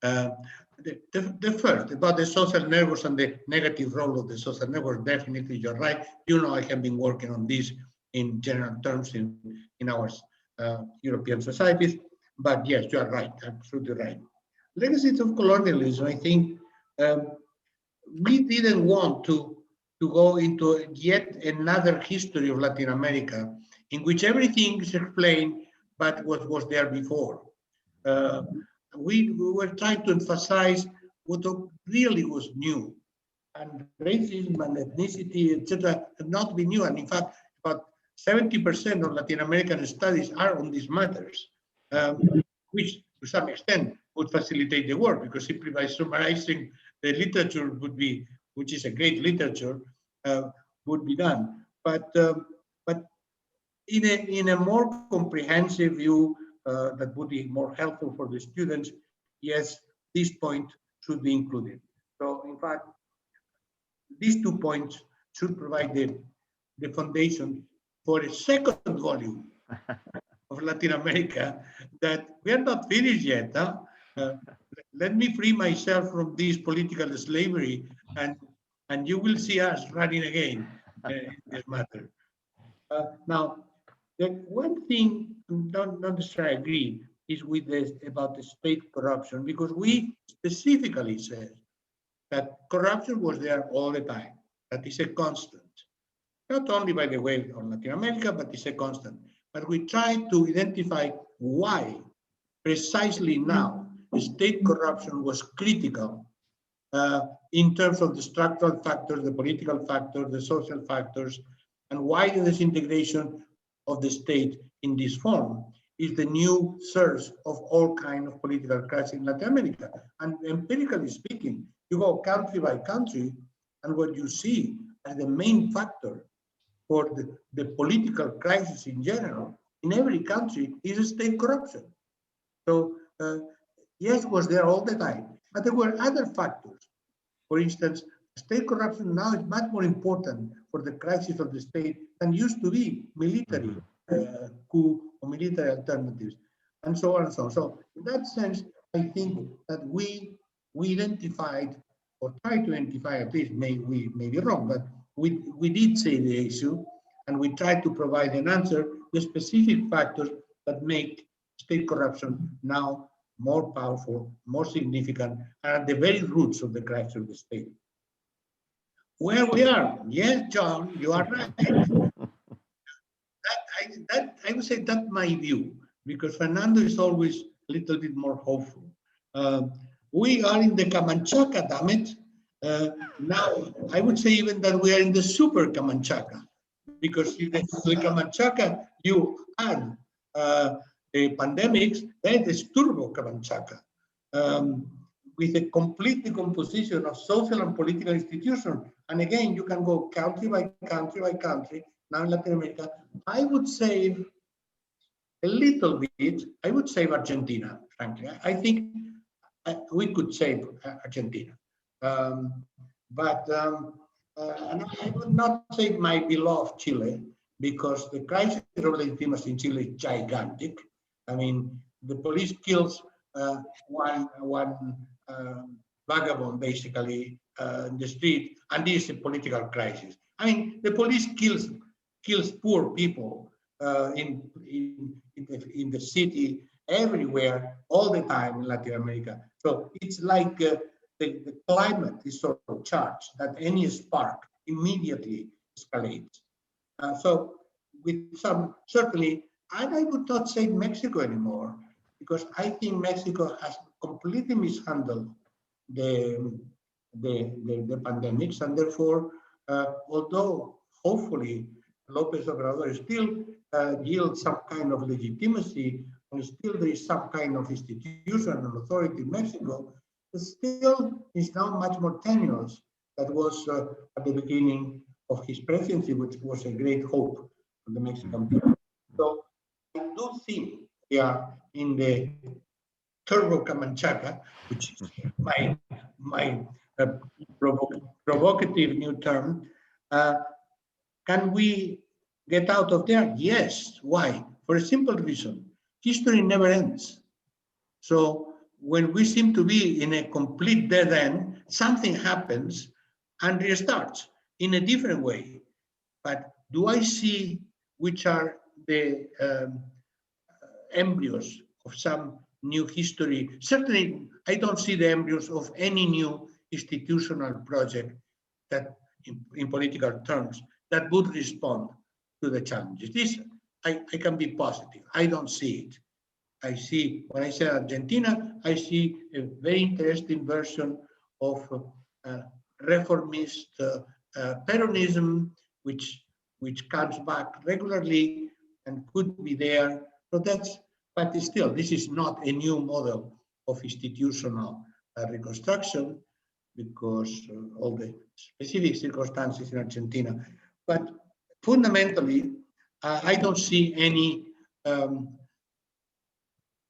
B: The first, about the social networks and the negative role of the social networks, definitely you're right. I have been working on this in general terms in our European societies. But yes, you are right, absolutely right. Legacies of colonialism, I think we didn't want to go into yet another history of Latin America in which everything is explained but what was there before. We were trying to emphasize what really was new, and racism and ethnicity, etc., have not been new. And in fact, about 70% of Latin American studies are on these matters, which to some extent would facilitate the work, because simply by summarizing the literature would be, which is a great literature, would be done. But in a more comprehensive view that would be more helpful for the students, yes, this point should be included. So in fact, these 2 points should provide the foundation for a second volume of Latin America that we are not finished yet. Huh? Let me free myself from this political slavery, and you will see us running again in this matter. Now, the one thing not necessarily agree is with this about the state corruption, because we specifically said that corruption was there all the time. That is a constant. Not only, by the way, on Latin America, but it's a constant. But we tried to identify why precisely now state corruption was critical in terms of the structural factors, the political factors, the social factors, and why the disintegration of the state in this form is the new source of all kinds of political crises in Latin America. And empirically speaking, you go country by country, and what you see as the main factor for the political crisis in general in every country is state corruption. So yes, it was there all the time, but there were other factors. For instance, state corruption now is much more important for the crisis of the state than used to be military coup or military alternatives, and so on and so on. So in that sense, I think that we identified, or tried to identify, at least we may be wrong, but we did say the issue, and we tried to provide an answer, the specific factors that make state corruption now more powerful, more significant, and at the very roots of the crisis of the state. Where we are, yes, John, you are right. I would say that's my view, because Fernando is always a little bit more hopeful. We are in the Camanchaca, damn it. Now, I would say even that we are in the super Camanchaca, because in the Camanchaca, you add the pandemics, then it's turbo Camanchaca, with a complete decomposition of social and political institutions. And again, you can go country by country by country. Now in Latin America, I would say a little bit, I would save Argentina, frankly. I think we could save Argentina. But I would not save my beloved Chile, because the crisis of legitimacy in Chile is gigantic. I mean, the police kills one vagabond, basically, in the street, and this is a political crisis. I mean, the police kills poor people in the city, everywhere, all the time in Latin America. So it's like the climate is so charged that any spark immediately escalates. So with some, certainly, I would not say Mexico anymore, because I think Mexico has completely mishandled the pandemics, and therefore, although hopefully López Obrador still yields some kind of legitimacy, and still there is some kind of institution and authority in Mexico, it still is now much more tenuous than was at the beginning of his presidency, which was a great hope for the Mexican people. So I do think we are in the turbo Camanchaca, which is my provocative new term. Can we get out of there? Yes. Why? For a simple reason. History never ends. So when we seem to be in a complete dead end, something happens and restarts in a different way. But do I see which are the embryos of some new history. Certainly, I don't see the embryos of any new institutional project that, in political terms, that would respond to the challenges. This, I can be positive. I don't see it. I see, when I say Argentina, I see a very interesting version of reformist Peronism, which comes back regularly and could be there. So that's, but still, this is not a new model of institutional reconstruction, because all the specific circumstances in Argentina. But fundamentally, I don't see any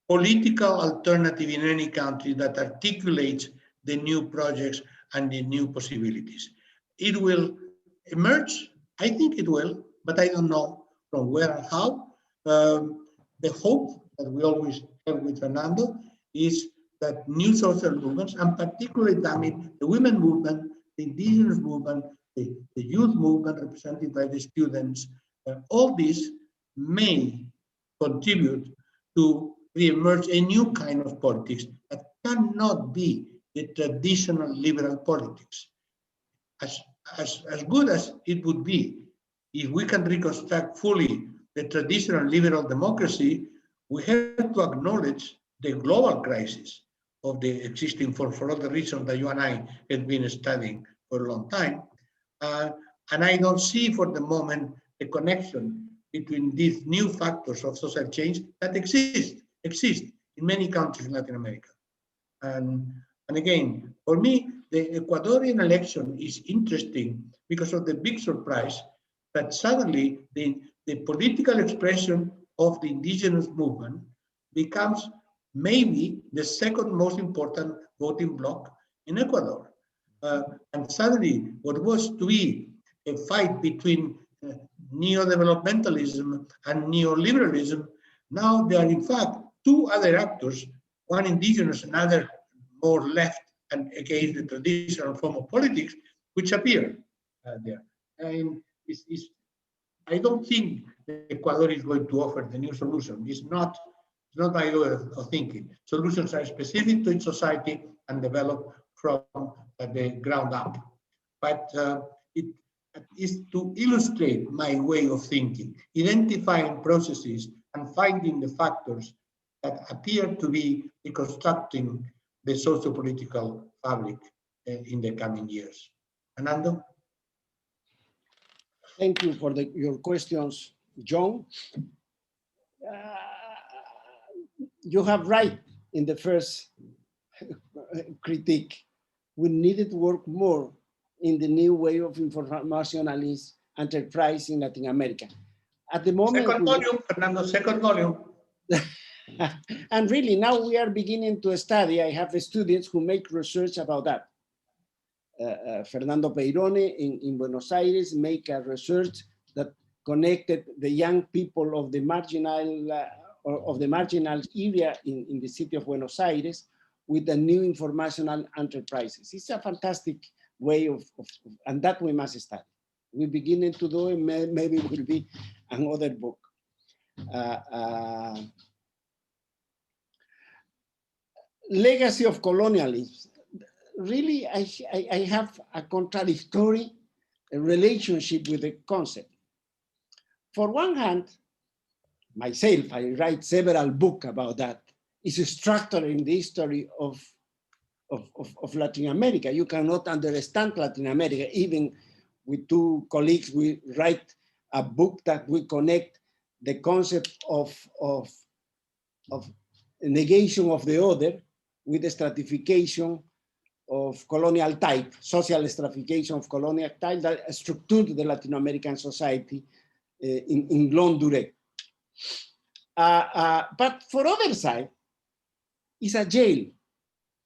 B: political alternative in any country that articulates the new projects and the new possibilities. It will emerge, I think it will, but I don't know from where and how. The hope that we always have with Fernando is that new social movements, and particularly, the women movement, the indigenous movement, the youth movement represented by the students, all these may contribute to re-emerge a new kind of politics that cannot be the traditional liberal politics. As good as it would be if we can reconstruct fully the traditional liberal democracy, we have to acknowledge the global crisis of the existing form, for all the reasons that you and I have been studying for a long time. And I don't see for the moment a connection between these new factors of social change that exist in many countries in Latin America. And again, for me, the Ecuadorian election is interesting because of the big surprise that suddenly the political expression of the indigenous movement becomes maybe the second most important voting bloc in Ecuador. And suddenly, what was to be a fight between neo-developmentalism and neoliberalism, now there are in fact two other actors, one indigenous, another more left and against the traditional form of politics, which appear there. And I don't think Ecuador is going to offer the new solution. It's not my way of thinking. Solutions are specific to each society and developed from the ground up. But it is to illustrate my way of thinking, identifying processes and finding the factors that appear to be reconstructing the socio-political fabric in the coming years. Fernando?
C: Thank you for your questions, John. You have right in the first critique. We needed to work more in the new way of informationalist enterprise in Latin America. At the moment,
B: second volume, Fernando, second volume.
C: And really now we are beginning to study. I have students who make research about that. Fernando Peirone in Buenos Aires make a research that connected the young people of the marginal area in the city of Buenos Aires with the new informational enterprises. It's a fantastic way of and that we must study. We're beginning to do it, maybe it will be another book. Legacy of Colonialism. Really, I have a contradictory relationship with the concept. For one hand, myself, I write several books about that. It's a structure in the history of Latin America. You cannot understand Latin America. Even with two colleagues, we write a book that we connect the concept of negation of the other with the stratification of colonial type, social stratification of colonial type that structured the Latin American society in long durée. But for other side, it's a jail,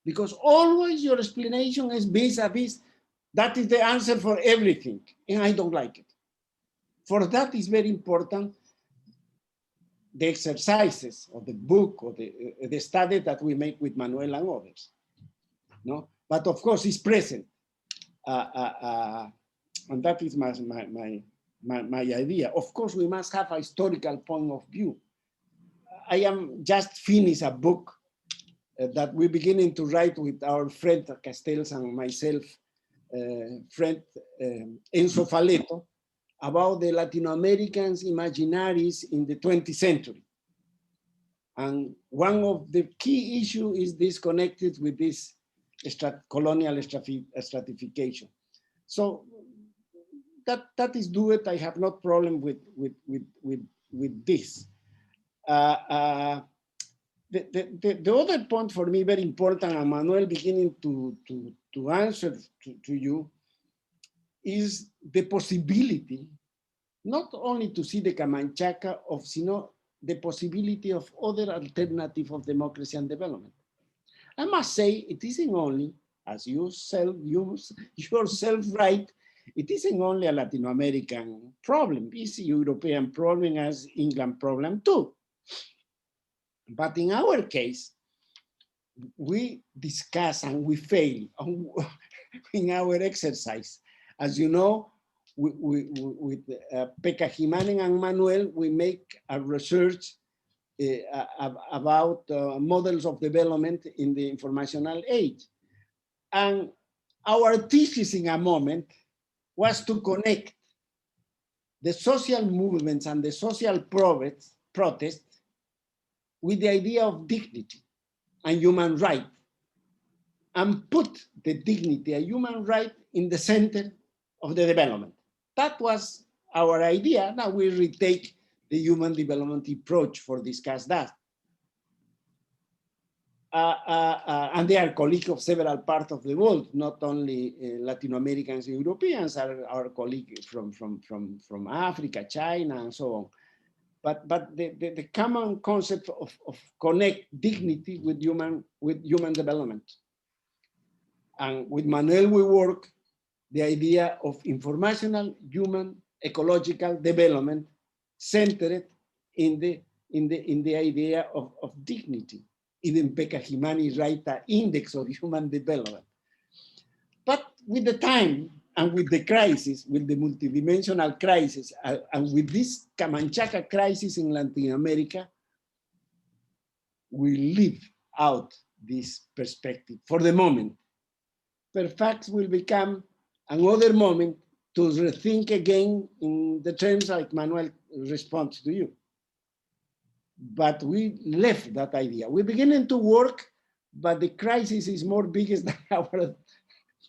C: because always your explanation is vis-a-vis, that is the answer for everything, and I don't like it. For that is very important the exercises of the book or the study that we make with Manuel and others. No? But of course, it's present. And that is my my idea. Of course, we must have a historical point of view. I am just finished a book that we're beginning to write with our friend Castells and myself, friend Enzo Faleto, about the Latin Americans' imaginaries in the 20th century. And one of the key issues is this connected with this colonial stratification. So that is do it. I have no problem with this. The other point for me very important, and Manuel beginning to answer to you, is the possibility not only to see the Camanchaca of, sino the possibility of other alternative of democracy and development. I must say it isn't only, as you yourself write, it isn't only a Latin American problem, it's a European problem as England problem too. But in our case, we discuss and we fail in our exercise. As you know, with Pekka Jimanen and Manuel, we make a research about models of development in the informational age. And our thesis in a moment was to connect the social movements and the social protests with the idea of dignity and human right, and put the dignity and human right in the center of the development. That was our idea. Now we retake the human development approach for discuss that. And they are colleagues of several parts of the world, not only Latin Americans and Europeans, are our colleagues from Africa, China, and so on. But the common concept of connect dignity with human development. And with Manuel, we work the idea of informational, human, ecological development centered in the idea of dignity. Even Pekka Jimanen write an index of human development. But with the time and with the crisis, with the multidimensional crisis, and with this Camanchaca crisis in Latin America, we leave out this perspective for the moment. Perhaps will become another moment to rethink again in the terms like Manuel responds to you. But we left that idea. We're beginning to work, but the crisis is more bigger than our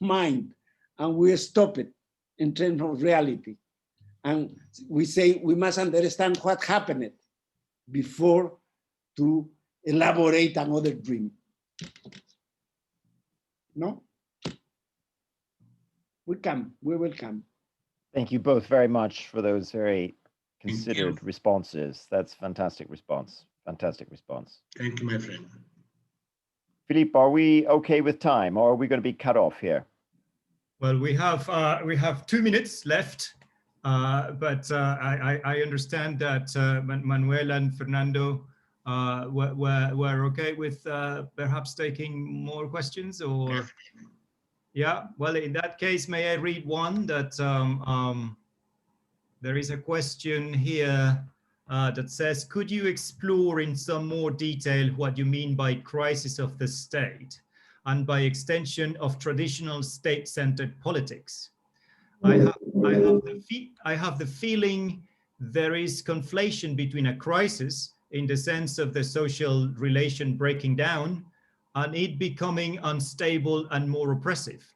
C: mind, and we stop it in terms of reality. And we say we must understand what happened before to elaborate another dream. No? We will come.
D: Thank you both very much for those very considered responses. That's fantastic response. Fantastic response.
B: Thank you, my friend.
D: Felipe, are we okay with time, or are we going to be cut off here?
A: Well, we have 2 minutes left, but I understand that Manuel and Fernando were okay with perhaps taking more questions, or yeah. Well, in that case, may I read one that there is a question here that says, could you explore in some more detail what you mean by crisis of the state and by extension of traditional state-centered politics? I have the feeling there is conflation between a crisis in the sense of the social relation breaking down and it becoming unstable and more oppressive.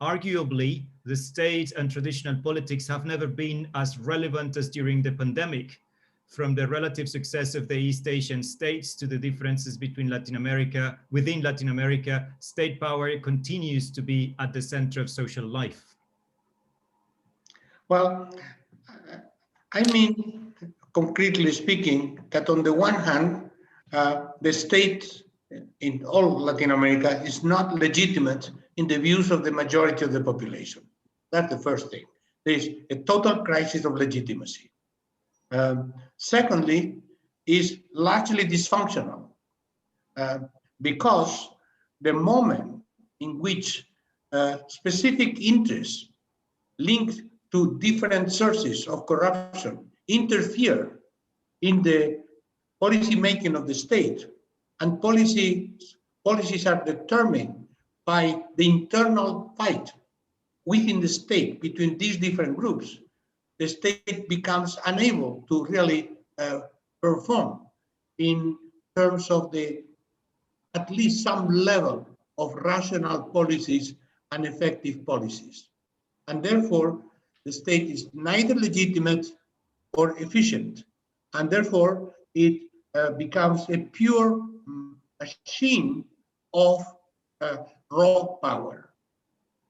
A: Arguably, the state and traditional politics have never been as relevant as during the pandemic, from the relative success of the East Asian states to the differences between Latin America. Within Latin America, state power continues to be at the center of social life.
B: Well, I mean, concretely speaking, that on the one hand, the state in all Latin America is not legitimate in the views of the majority of the population. That's the first thing. There is a total crisis of legitimacy. Secondly, is largely dysfunctional because the moment in which specific interests linked to different sources of corruption, interfere in the policy making of the state, and policies are determined by the internal fight within the state between these different groups, the state becomes unable to really perform in terms of at least some level of rational policies and effective policies. And therefore, the state is neither legitimate or efficient. And therefore, it becomes a pure machine of raw power.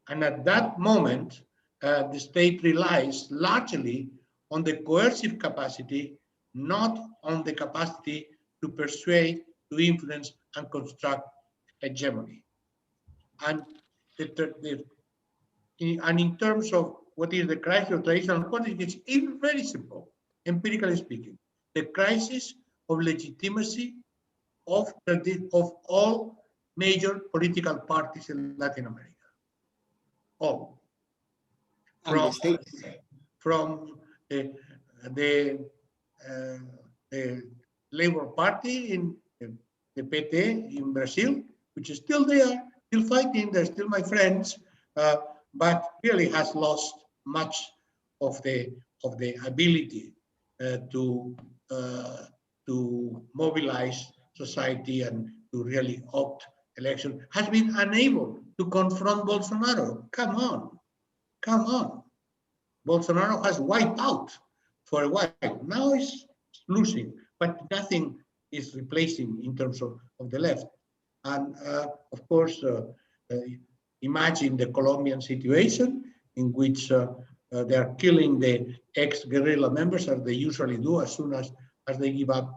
B: And at that moment, the state relies largely on the coercive capacity, not on the capacity to persuade, to influence, and construct hegemony. And in terms of what is the crisis of traditional politics, it's very simple, empirically speaking. The crisis of legitimacy of all major political parties in Latin America. All. From the Labour Party in the PT in Brazil, which is still there, still fighting, they're still my friends, but really has lost much of the ability to mobilize society and to really opt election, has been unable to confront Bolsonaro. Come on. Bolsonaro has wiped out for a while. Now he's losing, but nothing is replacing in terms of the left. And of course, imagine the Colombian situation in which they are killing the ex-guerrilla members, as they usually do as soon as they give up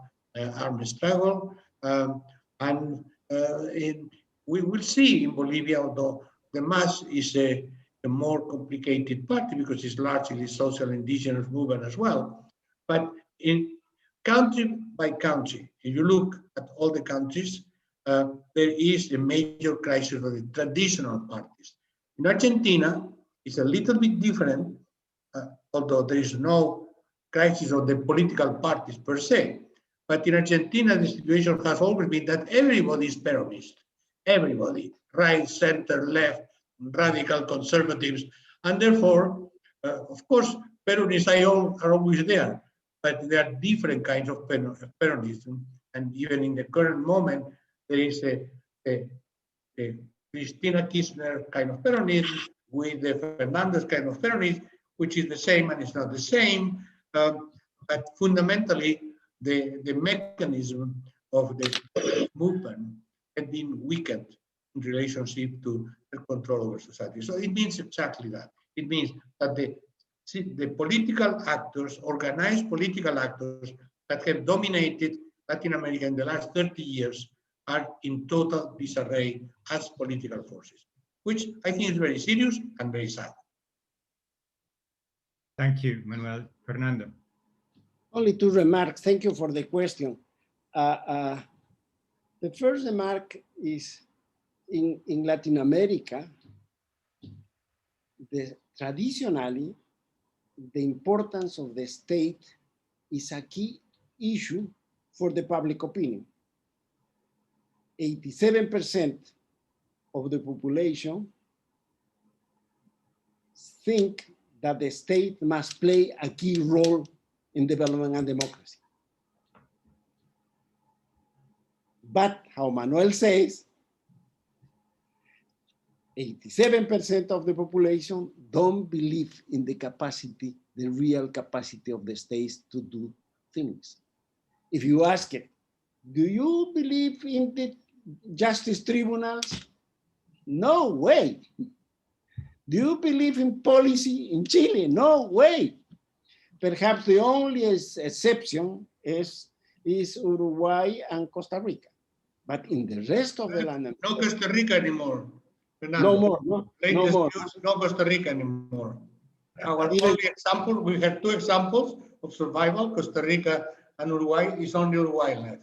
B: armed struggle. We will see in Bolivia, although the MAS is a more complicated party because it's largely social indigenous movement as well. But in country by country, if you look at all the countries, there is a major crisis of the traditional parties. In Argentina, it's a little bit different, although there is no crisis of the political parties per se. But in Argentina, the situation has always been that everybody is Peronist. Everybody, right, center, left, radical conservatives. And therefore, of course, Peronists are always there, but there are different kinds of Peronism. And even in the current moment, there is a Cristina Kirchner kind of Peronism with the Fernandez kind of Peronism, which is the same and it's not the same. But fundamentally, the mechanism of the movement had been weakened in relationship to the control over society. So it means exactly that. It means that the political actors, organized political actors that have dominated Latin America in the last 30 years are in total disarray as political forces, which I think is very serious and very sad.
A: Thank you, Manuel. Fernando.
C: Only two remarks. Thank you for the question. The first remark is in Latin America, traditionally, the importance of the state is a key issue for the public opinion. 87% of the population think that the state must play a key role in development and democracy. But how Manuel says, 87% of the population don't believe in the capacity, the real capacity of the states to do things. If you ask it, do you believe in the justice tribunals? No way. Do you believe in policy in Chile? No way. Perhaps the only exception is Uruguay and Costa Rica. But in the rest of the land,
B: no Costa Rica anymore. Fernando.
C: No more. No more.
B: No Costa Rica anymore. Our only example, we have two examples of survival, Costa Rica and Uruguay. Is only Uruguay left.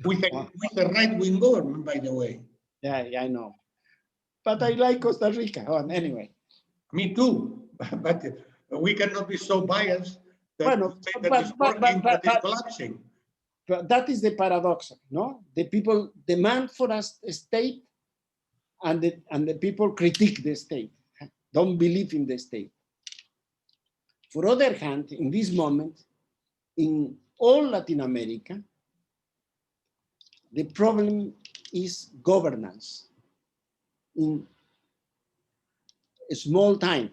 B: With a right-wing government, by the way.
C: Yeah, I know. But I like Costa Rica. Oh, anyway.
B: Me too. But we cannot be so biased that,
C: Bueno,
B: say that it's working, but it's collapsing.
C: But that is the paradox, no? The people demand for a state, and the people critique the state, don't believe in the state. For other hand, in this moment, in all Latin America, the problem is governance in a small time.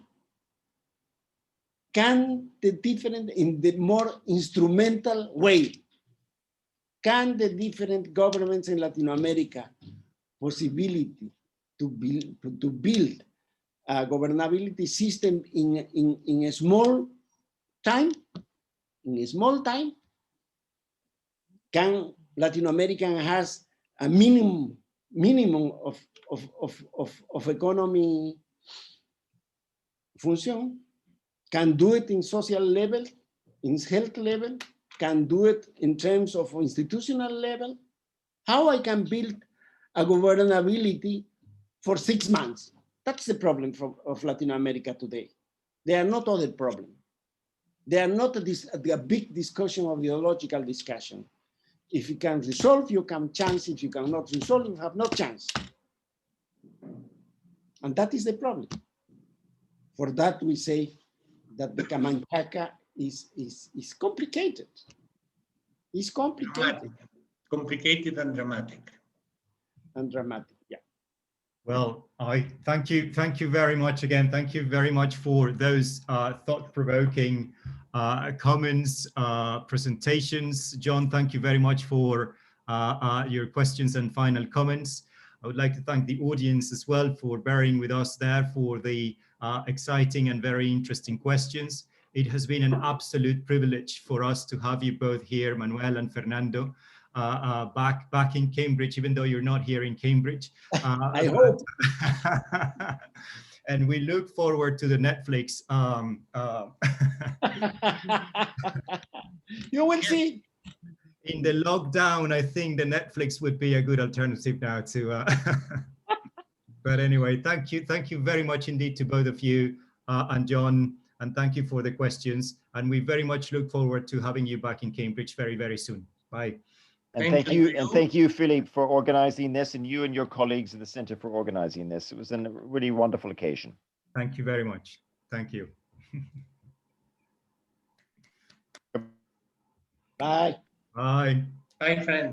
C: Can the different, in the more instrumental way, can the different governments in Latin America possibility to build a governability system in a small time? In a small time, can Latin America has a minimum of economy function, can do it in social level, in health level, can do it in terms of institutional level? How I can build a governability for 6 months? That's the problem of Latin America today. There are not other problems. They are not a big discussion of ideological discussion. If you can resolve, you can chance. If you cannot resolve, you have no chance. And that is the problem. For that, we say that the Camanchaca is complicated. It's complicated.
B: Dramatic. Complicated and dramatic.
C: And dramatic, yeah.
A: Well, I thank you very much again. Thank you very much for those thought-provoking comments, presentations. John, thank you very much for your questions and final comments. I would like to thank the audience as well for bearing with us there for the exciting and very interesting questions. It has been an absolute privilege for us to have you both here, Manuel and Fernando, back in Cambridge, even though you're not here in Cambridge.
C: I hope.
A: And we look forward to the Netflix.
C: You will see.
A: In the lockdown, I think the Netflix would be a good alternative now to. But anyway, thank you very much indeed to both of you and John, and thank you for the questions. And we very much look forward to having you back in Cambridge very, very soon. Bye.
D: And thank you, Philippe, for organizing this, and you and your colleagues at the Center for organizing this. It was a really wonderful occasion.
A: Thank you very much. Thank you.
C: Bye.
A: Bye.
B: Bye, friends.